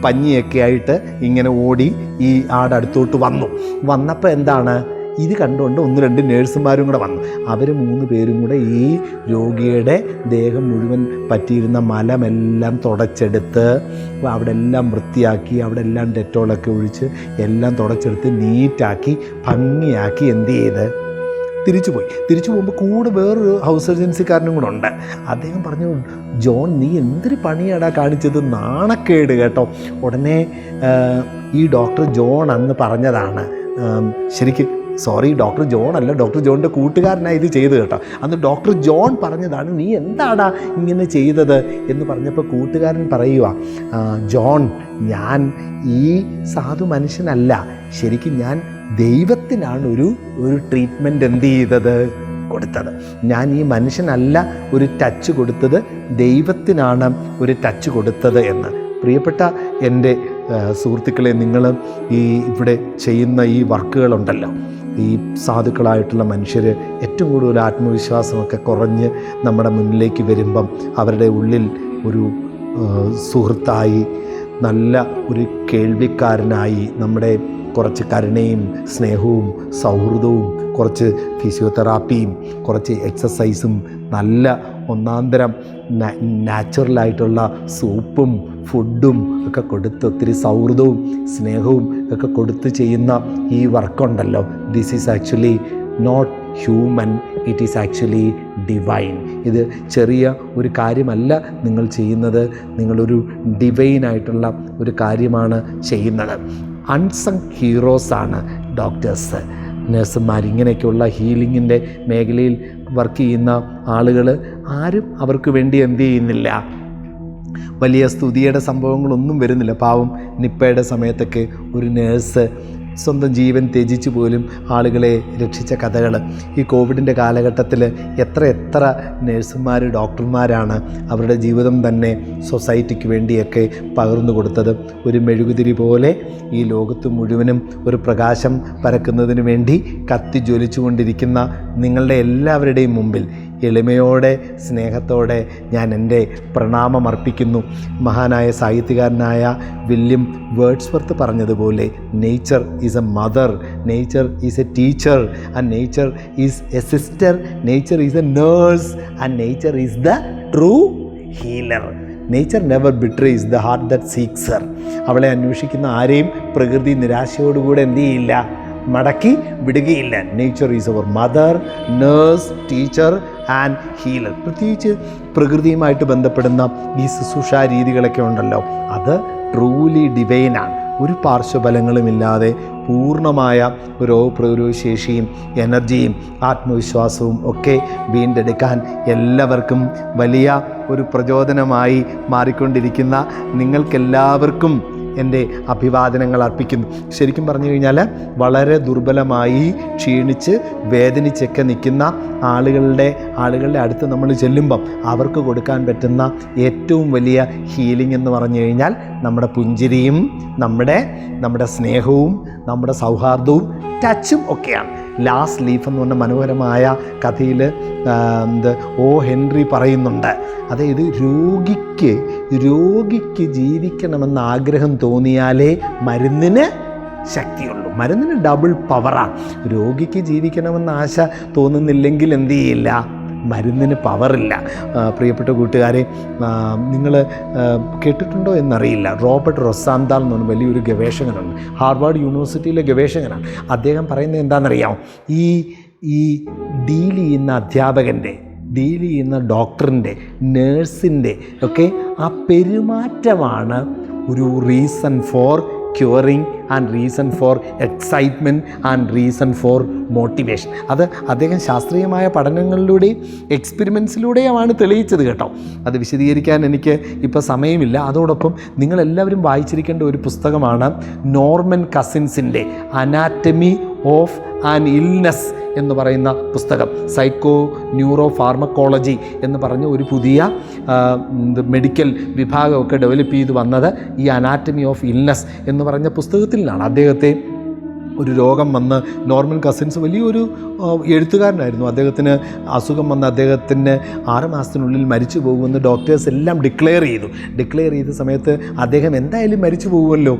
പഞ്ഞിയൊക്കെ ആയിട്ട് ഇങ്ങനെ ഓടി ഈ ആടെ അടുത്തോട്ട് വന്നപ്പോൾ എന്താണ്? ഇത് കണ്ടുകൊണ്ട് 1-2 നേഴ്സുമാരും കൂടെ വന്നു. അവർ 3 പേരും കൂടെ ഈ രോഗിയുടെ ദേഹം മുഴുവൻ പറ്റിയിരുന്ന മലമെല്ലാം തുടച്ചെടുത്ത് അവിടെ എല്ലാം വൃത്തിയാക്കി, അവിടെ എല്ലാം ഡെറ്റോളൊക്കെ ഒഴിച്ച് എല്ലാം തുടച്ചെടുത്ത് നീറ്റാക്കി ഭംഗിയാക്കി എന്ത് ചെയ്ത് തിരിച്ചു പോകുമ്പോൾ കൂടെ വേറൊരു ഹൗസ് സർജൻസിക്കാരനും കൂടെ ഉണ്ട്. അദ്ദേഹം പറഞ്ഞു, ജോൺ നീ എന്തൊരു പണിയാടാ കാണിച്ചത്, നാണക്കേട് കേട്ടോ. ഉടനെ ഈ ഡോക്ടർ ജോൺ അന്ന് പറഞ്ഞതാണ്, ശരിക്കും സോറി ഡോക്ടർ ജോൺ അല്ല, ഡോക്ടർ ജോണിൻ്റെ കൂട്ടുകാരനായി ഇത് ചെയ്ത് കേട്ടോ. അന്ന് ഡോക്ടർ ജോൺ പറഞ്ഞതാണ്, നീ എന്താടാ ഇങ്ങനെ ചെയ്തത് എന്ന് പറഞ്ഞപ്പോൾ കൂട്ടുകാരൻ പറയുക, ജോൺ ഞാൻ ഈ സാധു മനുഷ്യനല്ല, ശരിക്കും ഞാൻ ദൈവത്തിനാണ് ഒരു ട്രീറ്റ്മെൻറ്റ് എന്ത് ചെയ്തത്? കൊടുത്തത്. ഞാൻ ഈ മനുഷ്യനല്ല ഒരു ടച്ച് കൊടുത്തത്, ദൈവത്തിനാണ് ഒരു ടച്ച് കൊടുത്തത് എന്ന്. പ്രിയപ്പെട്ട എൻ്റെ സുഹൃത്തുക്കളെ, നിങ്ങൾ ഈ ഇവിടെ ചെയ്യുന്ന ഈ വർക്കുകളുണ്ടല്ലോ, ഈ സാധുക്കളായിട്ടുള്ള മനുഷ്യർ ഏറ്റവും കൂടുതൽ ആത്മവിശ്വാസമൊക്കെ കുറഞ്ഞ് നമ്മുടെ മുന്നിലേക്ക് വരുമ്പം അവരുടെ ഉള്ളിൽ ഒരു സുഹൃത്തായി, നല്ല ഒരു കേൾവിക്കാരനായി, നമ്മുടെ കുറച്ച് കരുണയും സ്നേഹവും സൗഹൃദവും കുറച്ച് ഫിസിയോതെറാപ്പിയും കുറച്ച് എക്സസൈസും നല്ല ഒന്നാന്തരം നാച്ചുറലായിട്ടുള്ള സൂപ്പും ഫുഡും ഒക്കെ കൊടുത്ത് ഒത്തിരി സൗഹൃദവും സ്നേഹവും ഒക്കെ കൊടുത്ത് ചെയ്യുന്ന ഈ വർക്കുണ്ടല്ലോ, this is actually not human, it is actually divine. ഇത് ചെറിയ ഒരു കാര്യമല്ല നിങ്ങൾ ചെയ്യുന്നത്, നിങ്ങളൊരു ഡിവൈനായിട്ടുള്ള ഒരു കാര്യമാണ് ചെയ്യുന്നത്. അൺസങ് ഹീറോസാണ് ഡോക്ടേഴ്സ്, നഴ്സുമാർ, ഇങ്ങനെയൊക്കെയുള്ള ഹീലിങ്ങിൻ്റെ മേഖലയിൽ വർക്ക് ചെയ്യുന്ന ആളുകൾ. ആരും അവർക്ക് വേണ്ടി എന്ത് ചെയ്യുന്നില്ല, വലിയ സ്തുതിയുടെ സംഭവങ്ങളൊന്നും വരുന്നില്ല. പാവം നിപ്പയുടെ സമയത്തൊക്കെ ഒരു നേഴ്സ് സ്വന്തം ജീവൻ ത്യജിച്ചു പോലും ആളുകളെ രക്ഷിച്ച കഥകൾ. ഈ കോവിഡിൻ്റെ കാലഘട്ടത്തിൽ എത്ര നേഴ്സുമാർ, ഡോക്ടർമാരാണ് അവരുടെ ജീവിതം തന്നെ സൊസൈറ്റിക്ക് വേണ്ടിയൊക്കെ പകർന്നു കൊടുത്തത്. ഒരു മെഴുകുതിരി പോലെ ഈ ലോകത്ത് മുഴുവനും ഒരു പ്രകാശം പരക്കുന്നതിന് വേണ്ടി കത്തി ജ്വലിച്ചുകൊണ്ടിരിക്കുന്ന നിങ്ങളുടെ എല്ലാവരുടെയും മുമ്പിൽ എളിമയോടെ സ്നേഹത്തോടെ ഞാൻ എൻ്റെ പ്രണാമം അർപ്പിക്കുന്നു. മഹാനായ സാഹിത്യകാരനായ വില്യം വേർഡ്സ്വർത്ത് പറഞ്ഞതുപോലെ, nature is a mother, nature is a teacher, and nature is a sister, nature is a nurse, and nature is the true healer. Nature never betrays the heart that seeks her. അവളെ അന്വേഷിക്കുന്ന ആരെയും പ്രകൃതി നിരാശയോടുകൂടെ എന്ത് ചെയ്യില്ല, മടക്കി വിടുകയില്ല. Nature is our mother, nurse, teacher and healer. പ്രത്യേകിച്ച് പ്രകൃതിയുമായിട്ട് ബന്ധപ്പെടുന്ന ഈ ശുശ്രൂഷാ രീതികളൊക്കെ ഉണ്ടല്ലോ, അത് ട്രൂലി ഡിവൈനാണ്. ഒരു പാർശ്വഫലങ്ങളുമില്ലാതെ പൂർണ്ണമായ രോഗപ്രതിരോധശേഷിയും എനർജിയും ആത്മവിശ്വാസവും ഒക്കെ വീണ്ടെടുക്കാൻ എല്ലാവർക്കും വലിയ ഒരു പ്രചോദനമായി മാറിക്കൊണ്ടിരിക്കുന്ന നിങ്ങൾക്കെല്ലാവർക്കും എൻ്റെ അഭിവാദനങ്ങൾ അർപ്പിക്കുന്നു. ശരിക്കും പറഞ്ഞു കഴിഞ്ഞാൽ വളരെ ദുർബലമായി ക്ഷീണിച്ച് വേദനിച്ചൊക്കെ നിൽക്കുന്ന ആളുകളുടെ അടുത്ത് നമ്മൾ ചെല്ലുമ്പം അവർക്ക് കൊടുക്കാൻ പറ്റുന്ന ഏറ്റവും വലിയ ഹീലിംഗ് എന്ന് പറഞ്ഞു കഴിഞ്ഞാൽ നമ്മുടെ പുഞ്ചിരിയും നമ്മുടെ സ്നേഹവും നമ്മുടെ സൗഹാർദ്ദവും ടച്ചും ഒക്കെയാണ്. ലാസ്റ്റ് ലീഫ് എന്ന് പറഞ്ഞ മനോഹരമായ കഥയിൽ ഓ ഹെൻറി പറയുന്നുണ്ട്, അതായത് രോഗിക്ക് ജീവിക്കണമെന്ന ആഗ്രഹം തോന്നിയാലേ മരുന്നിന് ശക്തിയുള്ളൂ. മരുന്നിന് ഡബിൾ പവറാണ്. രോഗിക്ക് ജീവിക്കണമെന്ന ആശ തോന്നുന്നില്ലെങ്കിൽ എന്ത് ചെയ്യില്ല, മരുന്നിന് പവറില്ല. പ്രിയപ്പെട്ട കൂട്ടുകാരെ, നിങ്ങൾ കേട്ടിട്ടുണ്ടോ എന്നറിയില്ല, റോബർട്ട് റൊസാന്താൾ എന്ന് പറഞ്ഞ വലിയൊരു ഗവേഷകനുണ്ട്, ഹാർവാർഡ് യൂണിവേഴ്സിറ്റിയിലെ ഗവേഷകനാണ്. അദ്ദേഹം പറയുന്നത് എന്താണെന്നറിയാമോ, ഈ ഡീൽ ചെയ്യുന്ന അധ്യാപകൻ്റെ, ഡീൽ ചെയ്യുന്ന ഡോക്ടറിൻ്റെ, നേഴ്സിൻ്റെ ഒക്കെ ആ പെരുമാറ്റമാണ് ഒരു reason for curing and reason for excitement and reason for motivation. അത് അദ്ദേഹം ശാസ്ത്രീയമായ പഠനങ്ങളിലൂടെയും എക്സ്പെരിമെൻസിലൂടെയുമാണ് തെളിയിച്ചത് കേട്ടോ. അത് വിശദീകരിക്കാൻ എനിക്ക് ഇപ്പോൾ സമയമില്ല. അതോടൊപ്പം നിങ്ങളെല്ലാവരും വായിച്ചിരിക്കേണ്ട ഒരു പുസ്തകമാണ് നോർമൻ കസിൻസിൻ്റെ അനാറ്റമി ഓഫ് ആൻ ഇൽനെസ് എന്ന് പറയുന്ന പുസ്തകം. സൈക്കോ ന്യൂറോ ഫാർമക്കോളജി എന്ന് പറഞ്ഞ ഒരു പുതിയ മെഡിക്കൽ വിഭാഗമൊക്കെ ഡെവലപ്പ് ചെയ്ത് വന്നത് ഈ അനാറ്റമി ഓഫ് ഇൽനെസ് എന്ന് പറഞ്ഞ പുസ്തകത്തിൽ നിന്നാണ്. അദ്ദേഹത്തെ ഒരു രോഗം വന്ന്, നോർമൻ കസിൻസ് വലിയൊരു എഴുത്തുകാരനായിരുന്നു, അദ്ദേഹത്തിന് അസുഖം വന്ന് അദ്ദേഹത്തിന് 6 മാസത്തിനുള്ളിൽ മരിച്ചു പോകുമെന്ന് ഡോക്ടേഴ്സ് എല്ലാം ഡിക്ലെയർ ചെയ്ത സമയത്ത് അദ്ദേഹം എന്തായാലും മരിച്ചു പോകുമല്ലോ,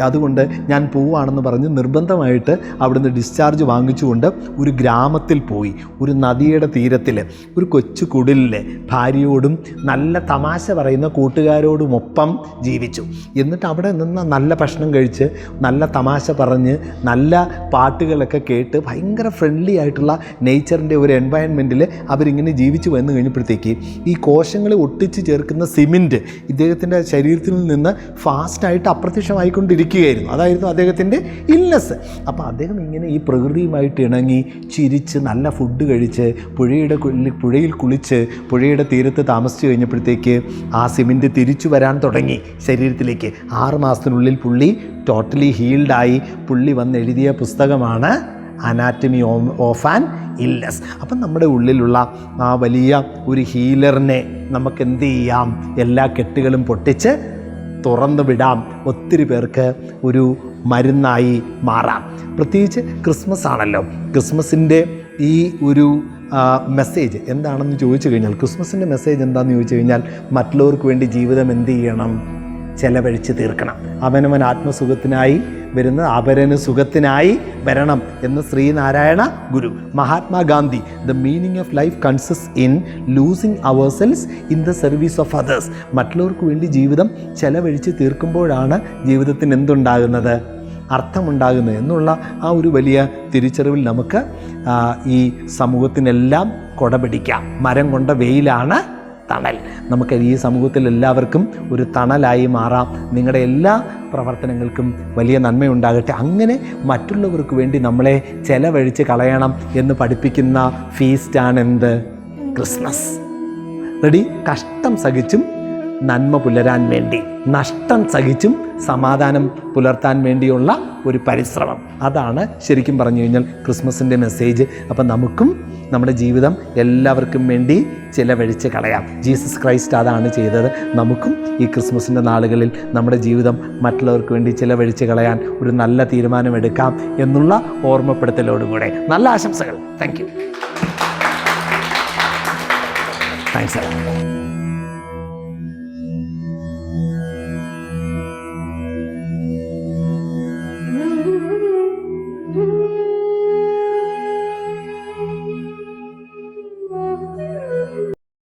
അതുകൊണ്ട് ഞാൻ പോവുകയാണെന്ന് പറഞ്ഞ് നിർബന്ധമായിട്ട് അവിടുന്ന് ഡിസ്ചാർജ് വാങ്ങിച്ചുകൊണ്ട് ഒരു ഗ്രാമത്തിൽ പോയി, ഒരു നദിയുടെ തീരത്തിൽ ഒരു കൊച്ചു കുടിലിൽ ഭാര്യയോടും നല്ല തമാശ പറയുന്ന കൂട്ടുകാരോടുമൊപ്പം ജീവിച്ചു. എന്നിട്ട് അവിടെ നിന്ന് നല്ല ഭക്ഷണം കഴിച്ച് നല്ല തമാശ പറഞ്ഞ് നല്ല പാട്ടുകളൊക്കെ കേട്ട് ഭയങ്കര ഫ്രണ്ട്ലി ആയിട്ടുള്ള നേച്ചറിൻ്റെ ഒരു എൻവയൺമെൻറ്റിൽ അവരിങ്ങനെ ജീവിച്ചു വന്നു കഴിഞ്ഞപ്പോഴത്തേക്ക് ഈ കോശങ്ങളെ ഒട്ടിച്ച് ചേർക്കുന്ന സിമെൻറ്റ് ഇദ്ദേഹത്തിൻ്റെ ശരീരത്തിൽ നിന്ന് ഫാസ്റ്റായിട്ട് അപ്രത്യക്ഷമായിക്കൊണ്ടിരിക്കുകയായിരുന്നു. അതായിരുന്നു അദ്ദേഹത്തിൻ്റെ ഇൽനെസ്. അപ്പോൾ അദ്ദേഹം ഇങ്ങനെ ഈ പ്രകൃതിയുമായിട്ട് ഇണങ്ങി ചിരിച്ച് നല്ല ഫുഡ് കഴിച്ച് പുഴയിൽ കുളിച്ച് പുഴയുടെ തീരത്ത് താമസിച്ച് കഴിഞ്ഞപ്പോഴത്തേക്ക് ആ സിമെൻറ്റ് തിരിച്ചു വരാൻ തുടങ്ങി ശരീരത്തിലേക്ക്. 6 മാസത്തിനുള്ളിൽ പുള്ളി ടോട്ടലി ഹീൽഡായി. പുള്ളി വന്ന് എഴുതിയ പുസ്തകമാണ് അനാറ്റമി ഓഫ് ആൻ ഇൽനെസ്. അപ്പം നമ്മുടെ ഉള്ളിലുള്ള ആ വലിയ ഒരു ഹീലറിനെ നമുക്ക് എന്ത് ചെയ്യാം, എല്ലാ കെട്ടുകളും പൊട്ടിച്ച് തുറന്നു വിടാം. ഒത്തിരി പേർക്ക് ഒരു മരുന്നായി മാറാം. പ്രത്യേകിച്ച് ക്രിസ്മസ് ആണല്ലോ. ക്രിസ്മസിൻ്റെ ഈ ഒരു മെസ്സേജ് എന്താണെന്ന് ചോദിച്ചു കഴിഞ്ഞാൽ, ക്രിസ്മസിൻ്റെ മെസ്സേജ് എന്താണെന്ന് ചോദിച്ചു കഴിഞ്ഞാൽ, മറ്റുള്ളവർക്ക് വേണ്ടി ജീവിതം എന്ത് ചെയ്യണം, ചെലവഴിച്ച് തീർക്കണം. അവനവൻ ആത്മസുഖത്തിനായി വരുന്ന അപരന് സുഖത്തിനായി വരണം എന്ന് Sree Narayana Guru. Mahatma Gandhi, the meaning of life consist in losing ourselves in the service of others. മറ്റുള്ളവർക്ക് വേണ്ടി ജീവിതം ചെലവഴിച്ച് തീർക്കുമ്പോഴാണ് ജീവിതത്തിന് എന്തുണ്ടാകുന്നത്, അർത്ഥമുണ്ടാകുന്നത് എന്നുള്ള ആ ഒരു വലിയ തിരിച്ചറിവിൽ നമുക്ക് ഈ സമൂഹത്തിനെല്ലാം കൊടപിടിക്കാം. മരം കൊണ്ട വെയിലാണ് തണൽ. നമുക്ക് ഈ സമൂഹത്തിൽ എല്ലാവർക്കും ഒരു തണലായി മാറാം. നിങ്ങളുടെ എല്ലാ പ്രവർത്തനങ്ങൾക്കും വലിയ നന്മയുണ്ടാകട്ടെ. അങ്ങനെ മറ്റുള്ളവർക്ക് വേണ്ടി നമ്മളെ ചെലവഴിച്ച് കളയണം എന്ന് പഠിപ്പിക്കുന്ന ഫീസ്റ്റാണ് എന്ത്? ക്രിസ്മസ്. റെഡി? കഷ്ടം സഹിച്ചും നന്മ പുലരാൻ വേണ്ടി, നഷ്ടം സഹിച്ചും സമാധാനം പുലർത്താൻ വേണ്ടിയുള്ള ഒരു പരിശ്രമം. അതാണ് ശരിക്കും പറഞ്ഞു കഴിഞ്ഞാൽ ക്രിസ്മസിൻ്റെ മെസ്സേജ്. അപ്പം നമുക്കും നമ്മുടെ ജീവിതം എല്ലാവർക്കും വേണ്ടി ചിലവഴിച്ച് കളയാം. ജീസസ് ക്രൈസ്റ്റ് അതാണ് ചെയ്തത്. നമുക്കും ഈ ക്രിസ്മസിൻ്റെ നാളുകളിൽ നമ്മുടെ ജീവിതം മറ്റുള്ളവർക്ക് വേണ്ടി ചിലവഴിച്ച് കളയാൻ ഒരു നല്ല തീരുമാനമെടുക്കാം എന്നുള്ള ഓർമ്മപ്പെടുത്തലോടുകൂടെ നല്ല ആശംസകൾ. Thank you. താങ്ക്സ്.